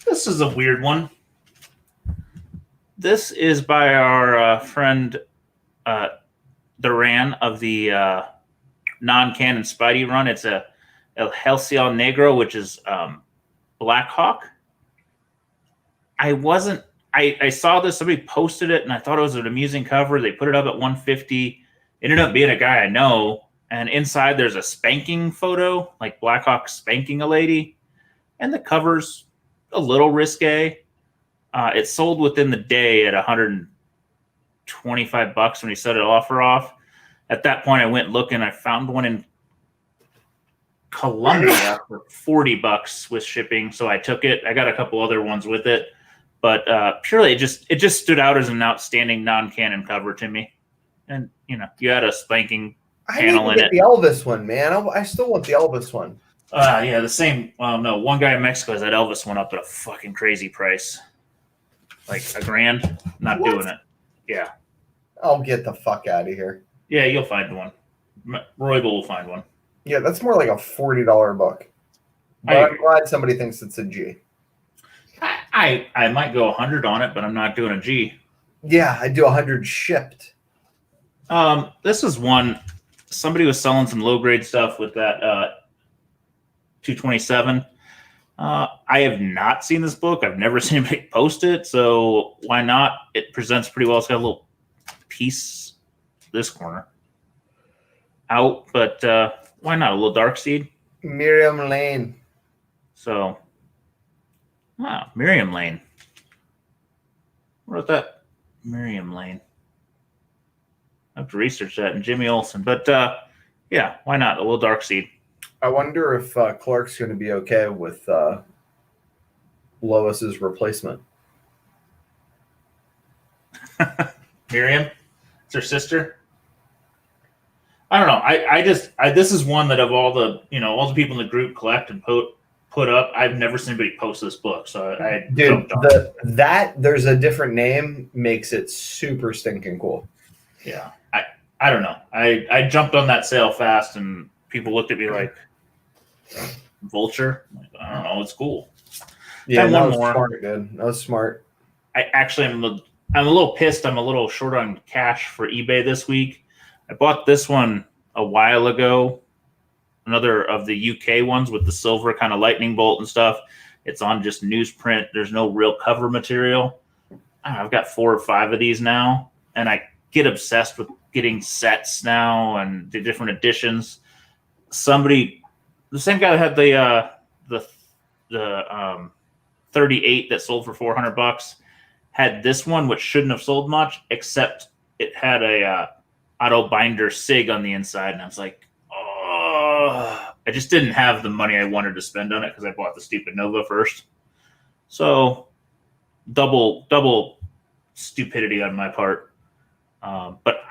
This is a weird one. This is by our friend Duran of the non-canon Spidey run. It's a El Halcyon Negro, which is Black Hawk. I saw this, somebody posted it, and I thought it was an amusing cover. They put it up at $150. Ended up being a guy I know, and inside there's a spanking photo, like Black Hawk spanking a lady, and the cover's a little risque. It sold within the day at $125 when he set an offer off. At that point, I went looking. I found one in Colombia for $40 with shipping, so I took it. I got a couple other ones with it, but purely it just stood out as an outstanding non-canon cover to me. and you had a spanking I need panel to in get it. the Elvis one, man. I still want the Elvis one. Yeah, the same. Well, no, one guy in Mexico has that Elvis one up at a fucking crazy price, like $1,000. Not What? doing it. Yeah, I'll get the fuck out of here. yeah, you'll find one. Roybal will find one. Yeah, that's more like a $40 book. But I'm glad somebody thinks it's a G. I might go 100 on it, but I'm not doing a G. Yeah, I do 100 shipped. This is one. Somebody was selling some low grade stuff with that 227. I have not seen this book. I've never seen anybody post it, so why not? It presents pretty well. It's got a little piece this corner out, but why not? A little dark seed. Miriam Lane. So, Miriam Lane. What about that? Miriam Lane. I have to research that. And Jimmy Olsen. But, yeah, why not? A little dark seed. I wonder if Clark's going to be okay with Lois's replacement. Miriam? It's her sister? I don't know. This is one that of all the people in the group collect and put up, I've never seen anybody post this book. So I Dude, jumped on it. that there's a different name makes it super stinking cool. Yeah. I don't know. I jumped on that sale fast and people looked at me like, Vulture? Like, I don't know. It's cool. Yeah, And that one was more. smart, dude. That was smart. I'm a little pissed. I'm a little short on cash for eBay this week. I bought this one a while ago. Another of the UK ones with the silver kind of lightning bolt and stuff. It's on just newsprint. There's no real cover material. I've got 4 or 5 of these now, and I get obsessed with getting sets now and the different editions. The same guy that had the 38 that sold for $400 had this one, which shouldn't have sold much, except it had a auto binder sig on the inside, and I was like, oh, I just didn't have the money I wanted to spend on it because I bought the stupid Nova first. So double stupidity on my part. But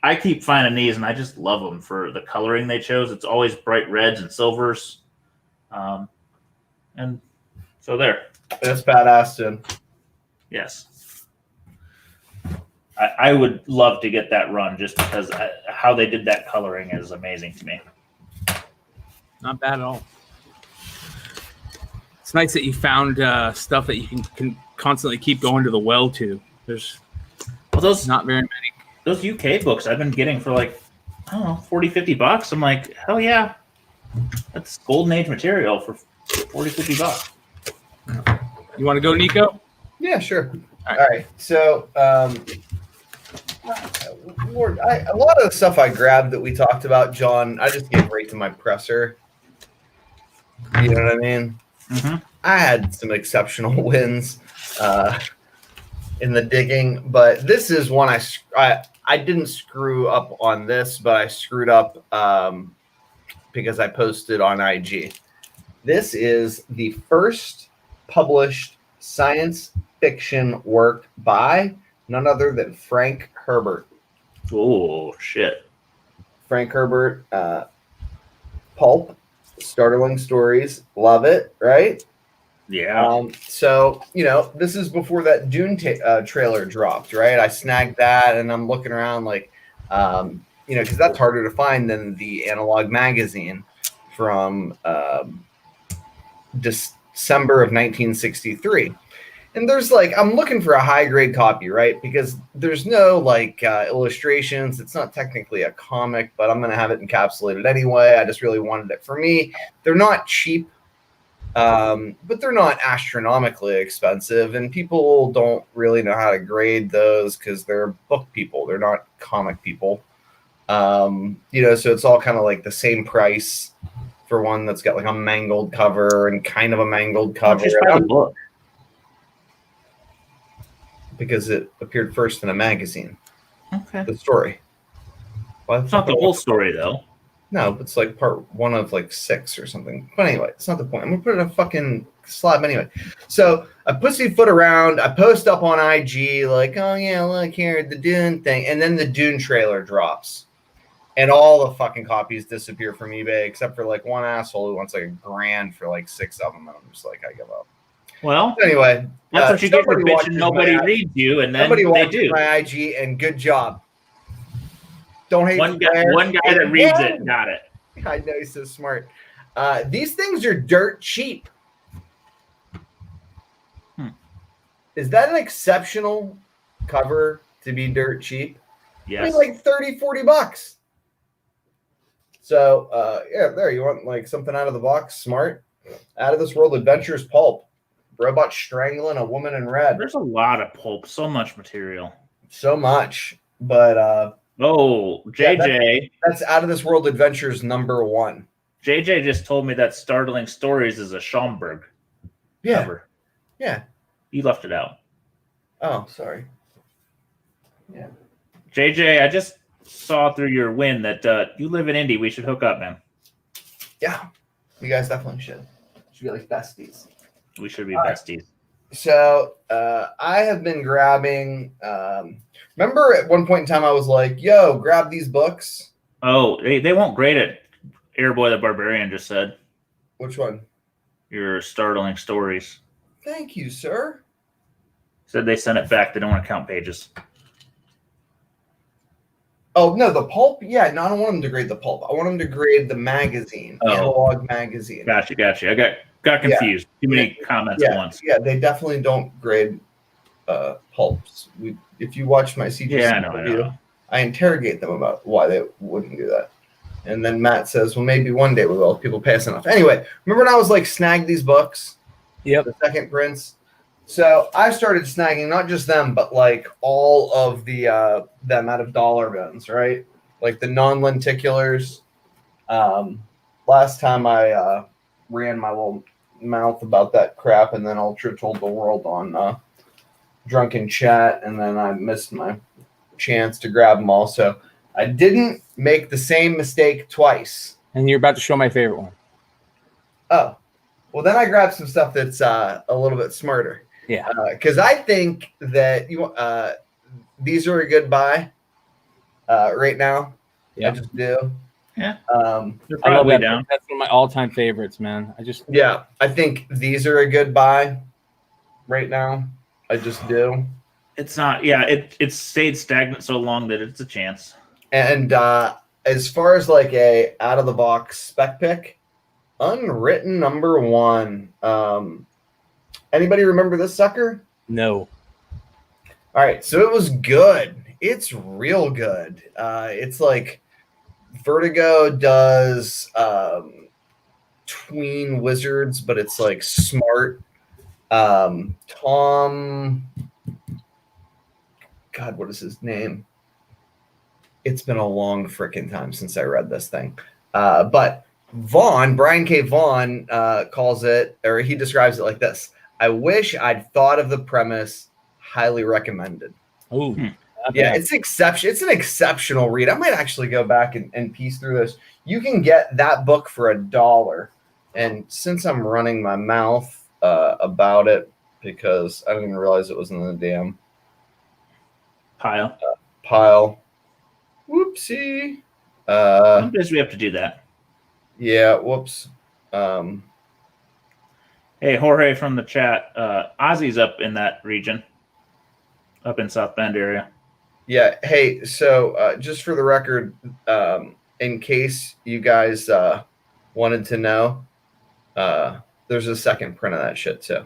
I keep finding these, and I just love them for the coloring they chose. It's always bright reds and silvers. And so there. That's badass, dude. Yes. I would love to get that run just because how they did that coloring is amazing to me. Not bad at all. It's nice that you found stuff that you can constantly keep going to the well to. There's those not very many. Those UK books I've been getting for like, I don't know, $40-$50. I'm like, hell yeah. That's golden age material for $40-$50. You want to go, Nico? Yeah, sure. All All right. So, Lord, a lot of the stuff I grabbed that we talked about, John, I just gave right to my presser. You know what I mean? Mm-hmm. I had some exceptional wins in the digging, but this is one I didn't screw up on this, but I screwed up because I posted on IG. This is the first published science fiction work by none other than Frank Herbert. Oh, shit. Frank Herbert, Pulp, Startling Stories, love it, right? Yeah. So, this is before that Dune trailer dropped, right? I snagged that, and I'm looking around like, because that's harder to find than the analog magazine from December of 1963. And there's I'm looking for a high grade copy, right? Because there's no illustrations. It's not technically a comic, but I'm going to have it encapsulated anyway. I just really wanted it for me. They're not cheap, but they're not astronomically expensive. And people don't really know how to grade those because they're book people. They're not comic people. So it's all kind of like the same price for one that's got a mangled cover and kind of a mangled cover. Just buy the book. Because it appeared first in a magazine. Okay. The story. Well, It's not the whole story, though. No, it's part one of 6 or something. But anyway, it's not the point. I'm gonna put a fucking slab anyway. So I pussyfoot around. I post up on IG like, oh yeah, look here, the Dune thing. And then the Dune trailer drops. And all the fucking copies disappear from eBay except for like one asshole who wants like $1,000 for like 6 of them. And I'm just like, I give up. Well, Anyway, that's what you get for somebody bitching. watches Nobody my- reads you, and then Somebody they watches do. my IG, and good job. Don't hate One the player. guy that reads it got it. I know he's so smart. These things are dirt cheap. Is that an exceptional cover to be dirt cheap? I Yes. mean, like $30-$40. So, yeah, there you want like something out of the box, smart. Out of This World Adventures pulp. Robot strangling a woman in red. There's a lot of pulp, so much material. So much, but Oh, JJ. that's Out of This World Adventures #1. JJ just told me that Startling Stories is a Schomburg cover. Yeah. He left it out. Oh, sorry. Yeah. JJ, I just saw through your win that you live in Indy. We should hook up, man. Yeah. You guys definitely should. Should be like besties. We should be All right. besties. So I have been grabbing. Remember at one point in time, I was like, "Yo, grab these books." Oh, they won't grade it. Airboy the Barbarian just said Which one? your Startling Stories. Thank you, sir. Said they sent it back. They don't want to count pages. Oh no, the pulp. Yeah, no, I don't want them to grade the pulp. I want them to grade the magazine, Oh. analog magazine. Gotcha. I got confused. Too many comments at Yeah, once. yeah, they definitely don't grade pulps. If you watch my CGC Yeah, I know. review, I interrogate them about why they wouldn't do that. And then Matt says, well, maybe one day we will if people pay us enough. Anyway, remember when I was like, snag these books? Yep. The second prints. So I started snagging not just them, but like all of the them out of dollar bins, right? Like the non-lenticulars. Last time I ran my little mouth about that crap, and then Ultra told the world on Drunken Chat, and then I missed my chance to grab them all. So I didn't make the same mistake twice. And you're about to show my favorite one. Oh, well, then I grabbed some stuff that's a little bit smarter. Yeah. Because I think that these are a good buy right now. Yeah. I just do. Yeah. I They're love probably that. down. That's one of my all-time favorites, man. Yeah, I think these are a good buy right now. I just do. It's not. Yeah, it's stayed stagnant so long that it's a chance. And as far as like a out of the box spec pick, Unwritten #1. Anybody remember this sucker? No. All right, so it was good. It's real good. It's like Vertigo does tween wizards, but it's like smart. Tom, God, what is his name? It's been a long freaking time since I read this thing. But Brian K. Vaughan calls it, or he describes it like this. I wish I'd thought of the premise. Highly recommended. Oh, Yeah, it's an exceptional read. I might actually go back and piece through this. You can get that book for $1. And since I'm running my mouth about it, because I didn't even realize it was in the damn Pile. Whoopsie. Sometimes we have to do that. Yeah, whoops. Hey, Jorge from the chat. Ozzy's up in that region, up in South Bend area. Yeah. Hey, so just for the record, in case you guys wanted to know, there's a second print of that shit too.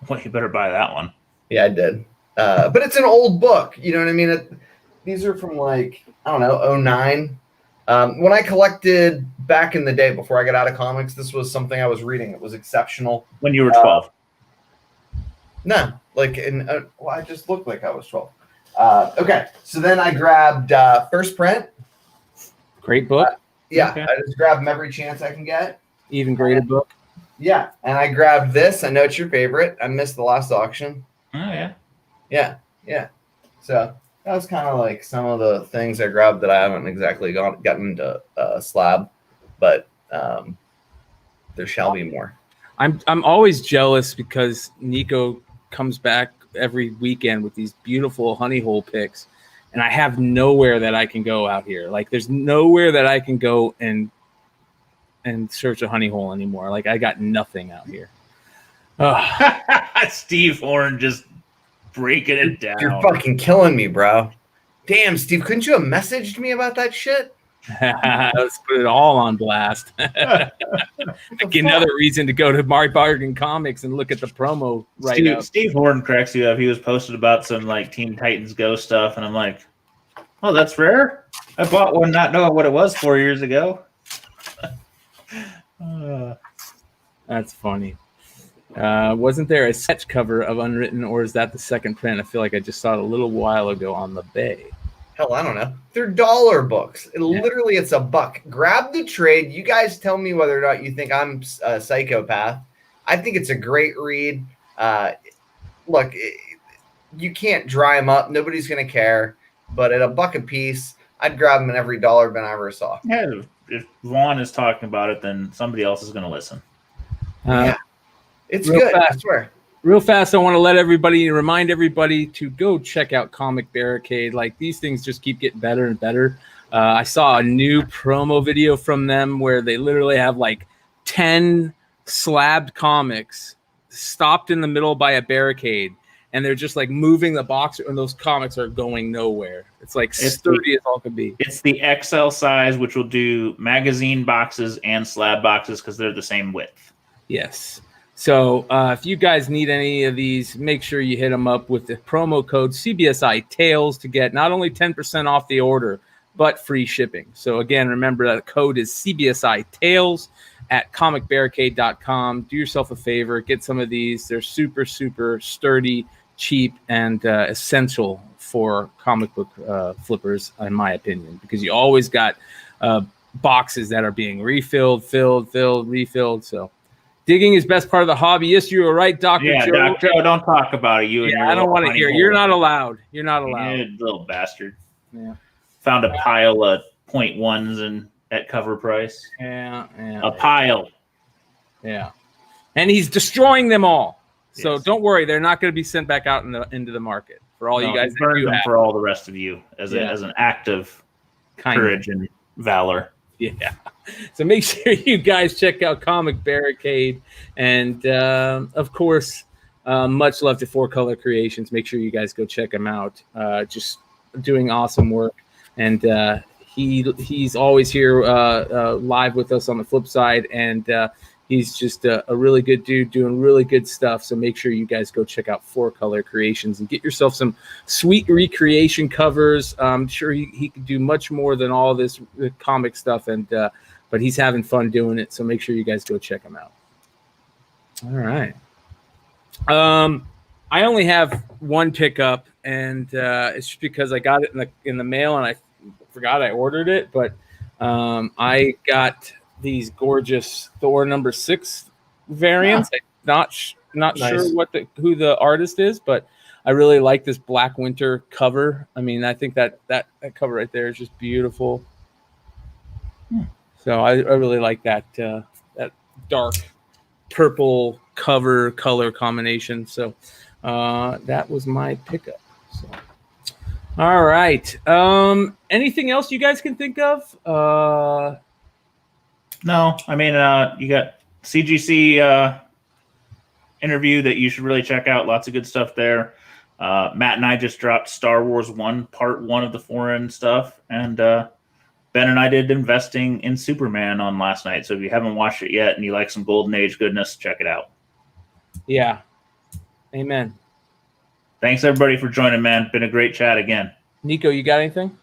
Well, you better buy that one. Yeah, I did. But it's an old book. You know what I mean? These are from like, I don't know, 2009. When I collected back in the day before I got out of comics, this was something I was reading. It was exceptional. When you were 12. No, like I just looked like I was 12. Okay, so then I grabbed first print. great book. Yeah, Okay. I just grabbed them every chance I can get. Even greater book. Yeah, and I grabbed this. I know it's your favorite. I missed the last auction. Oh, yeah. Yeah. So that was kind of like some of the things I grabbed that I haven't exactly gotten to slab, but there shall be more. I'm always jealous because Nico comes back every weekend with these beautiful honey hole picks, and I have nowhere that I can go out here. Like there's nowhere that I can go and search a honey hole anymore. Like I got nothing out here. Steve Horn just breaking it down. You're fucking killing me, bro. Damn, Steve, couldn't you have messaged me about that shit? Let's put it all on blast. Another reason to go to Mark Bargain Comics and look at the promo Steve Horn cracks you up. He was posted about some like Teen Titans Go stuff, and I'm like, oh, that's rare? I bought one not knowing what it was 4 years ago. That's funny. Wasn't there a sketch cover of Unwritten, or is that the second print? I feel like I just saw it a little while ago on the Bay. Hell, I don't know. They're dollar books. Literally, it's $1. Grab the trade. You guys tell me whether or not you think I'm a psychopath. I think it's a great read. Look, you can't dry them up. Nobody's going to care. But at $1 a piece, I'd grab them in every dollar bin I ever saw. Yeah, if Vaughn is talking about it, then somebody else is going to listen. Yeah. It's Real good, fast. I swear. Real fast, I want to remind everybody to go check out Comic Barricade. Like these things just keep getting better and better. I saw a new promo video from them where they literally have like 10 slabbed comics stopped in the middle by a barricade, and they're just like moving the box, and those comics are going nowhere. It's like sturdy as all could be. It's the XL size, which will do magazine boxes and slab boxes because they're the same width. Yes. So if you guys need any of these, make sure you hit them up with the promo code CBSI Tales to get not only 10% off the order, but free shipping. So again, remember that code is CBSI Tales at comicbarricade.com. Do yourself a favor, get some of these. They're super, super sturdy, cheap, and essential for comic book flippers, in my opinion, because you always got boxes that are being refilled, filled, refilled. So digging is best part of the hobby. Yes, you were right, Dr. Yeah, Joe. Dr. Joe, don't talk about it. I don't want to hear. You're not allowed. You're not allowed. You little bastard. Yeah. Found a pile of .1s at cover price. Yeah. A pile. Yeah. And he's destroying them all. So Yes. don't worry. They're not going to be sent back out into the market for all you guys. He burned them for all the rest of you as an act of courage and valor. Yeah. So make sure you guys check out Comic Barricade. And, of course, much love to Four Color Creations. Make sure you guys go check him out. Just doing awesome work. And he's always here live with us on the Flipside. And he's just a really good dude doing really good stuff. So make sure you guys go check out Four Color Creations and get yourself some sweet recreation covers. I'm sure he could do much more than all this comic stuff. And but he's having fun doing it. So make sure you guys go check him out. All right. I only have one pickup, and it's just because I got it in the mail and I forgot I ordered it. But I got these gorgeous Thor #6 variants. I'm not Nice. sure who the artist is, but I really like this Black Winter cover. I mean, I think that cover right there is just beautiful. So I really like that dark purple cover color combination. So that was my pickup. So. All right. Anything else you guys can think of? No, I mean, you got CGC interview that you should really check out. Lots of good stuff there. Matt and I just dropped Star Wars 1, Part 1 of the foreign stuff. And Ben and I did investing in Superman on last night. So if you haven't watched it yet and you like some Golden Age goodness, check it out. Yeah. Amen. Thanks, everybody, for joining, man. Been a great chat again. Nico, you got anything?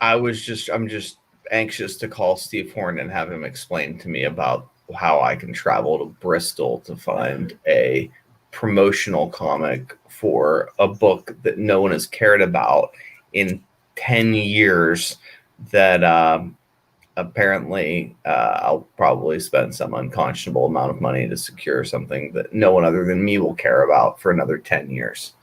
I'm just anxious to call Steve Horn and have him explain to me about how I can travel to Bristol to find a promotional comic for a book that no one has cared about in 10 years that apparently I'll probably spend some unconscionable amount of money to secure something that no one other than me will care about for another 10 years.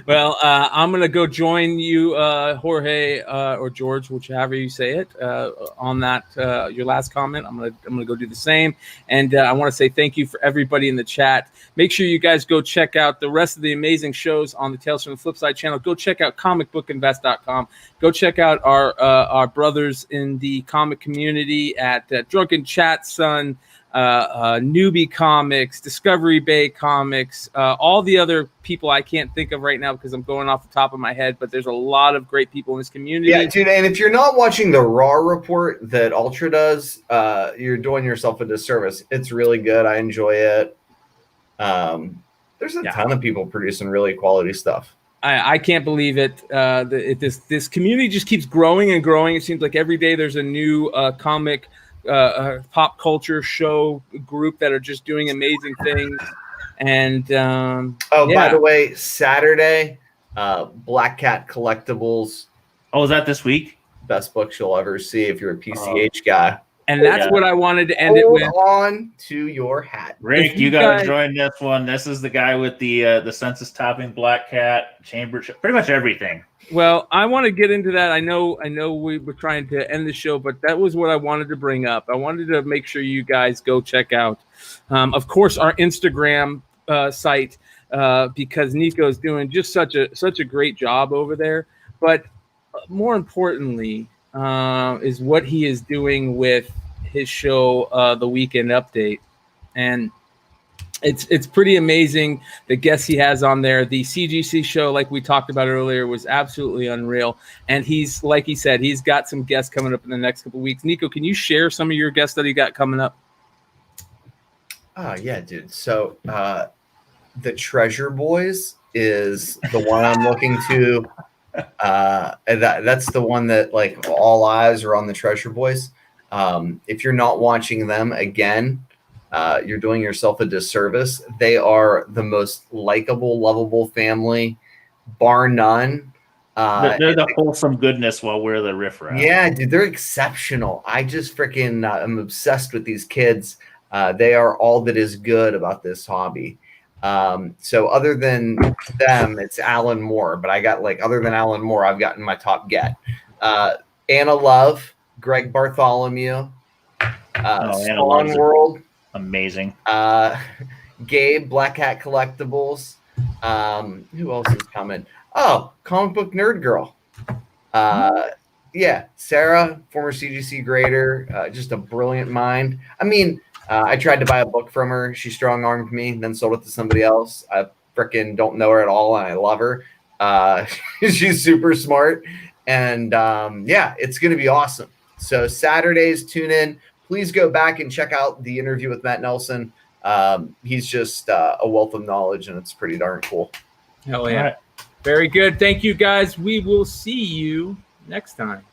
Well, I'm gonna go join you, Jorge or George, whichever you say it, on that your last comment. I'm gonna go do the same, and I want to say thank you for everybody in the chat. Make sure you guys go check out the rest of the amazing shows on the Tales from the Flipside channel. Go check out comicbookinvest.com. Go check out our brothers in the comic community at Drunken Chat Son, Newbie Comics, Discovery Bay Comics, all the other people I can't think of right now because I'm going off the top of my head, but there's a lot of great people in this community. Yeah, dude, and if you're not watching the Raw report that Ultra does, you're doing yourself a disservice. It's really good. I enjoy it. There's a ton of people producing really quality stuff. I can't believe it. This community just keeps growing and growing. It seems like every day there's a new comic pop culture show group that are just doing amazing things. And by the way, Saturday, Black Cat Collectibles. Oh, is that this week? Best books you'll ever see if you're a PCH guy. And that's what I wanted to end it with. Hold on to your hat. Rick, you got to join this one. This is the guy with the census topping Black Cat, chamber, pretty much everything. Well, I want to get into that. I know we were trying to end the show, but that was what I wanted to bring up. I wanted to make sure you guys go check out, of course, our Instagram site, because Nico is doing just such a great job over there. But more importantly, is what he is doing with his show, The Weekend Update, and it's pretty amazing the guests he has on there. The CGC show, like we talked about earlier, was absolutely unreal. And he's, like he said, he's got some guests coming up in the next couple of weeks. Nico, can you share some of your guests that he got coming up? Oh, yeah, dude. So the Treasure Boys is the one I'm looking to. And that's the one that, like, all eyes are on the Treasure Boys. If you're not watching them, again, you're doing yourself a disservice. They are the most likable, lovable family, bar none. They're the wholesome goodness while we're the riffraff. Yeah, dude, they're exceptional. I just freaking I'm obsessed with these kids. They are all that is good about this hobby. So other than them, it's Alan Moore. But I got, like, other than Alan Moore, I've gotten my top get. Anna Love, Greg Bartholomew, Spawn World. Amazing. Gabe, Black Hat Collectibles. Who else is coming? Oh, Comic Book Nerd Girl. Yeah, Sarah, former CGC grader, just a brilliant mind. I mean, I tried to buy a book from her. She strong-armed me, then sold it to somebody else. I freaking don't know her at all, and I love her. She's super smart. And, yeah, it's going to be awesome. So Saturdays, tune in. Please go back and check out the interview with Matt Nelson. He's just a wealth of knowledge, and it's pretty darn cool. Hell yeah. Right. Very good. Thank you, guys. We will see you next time.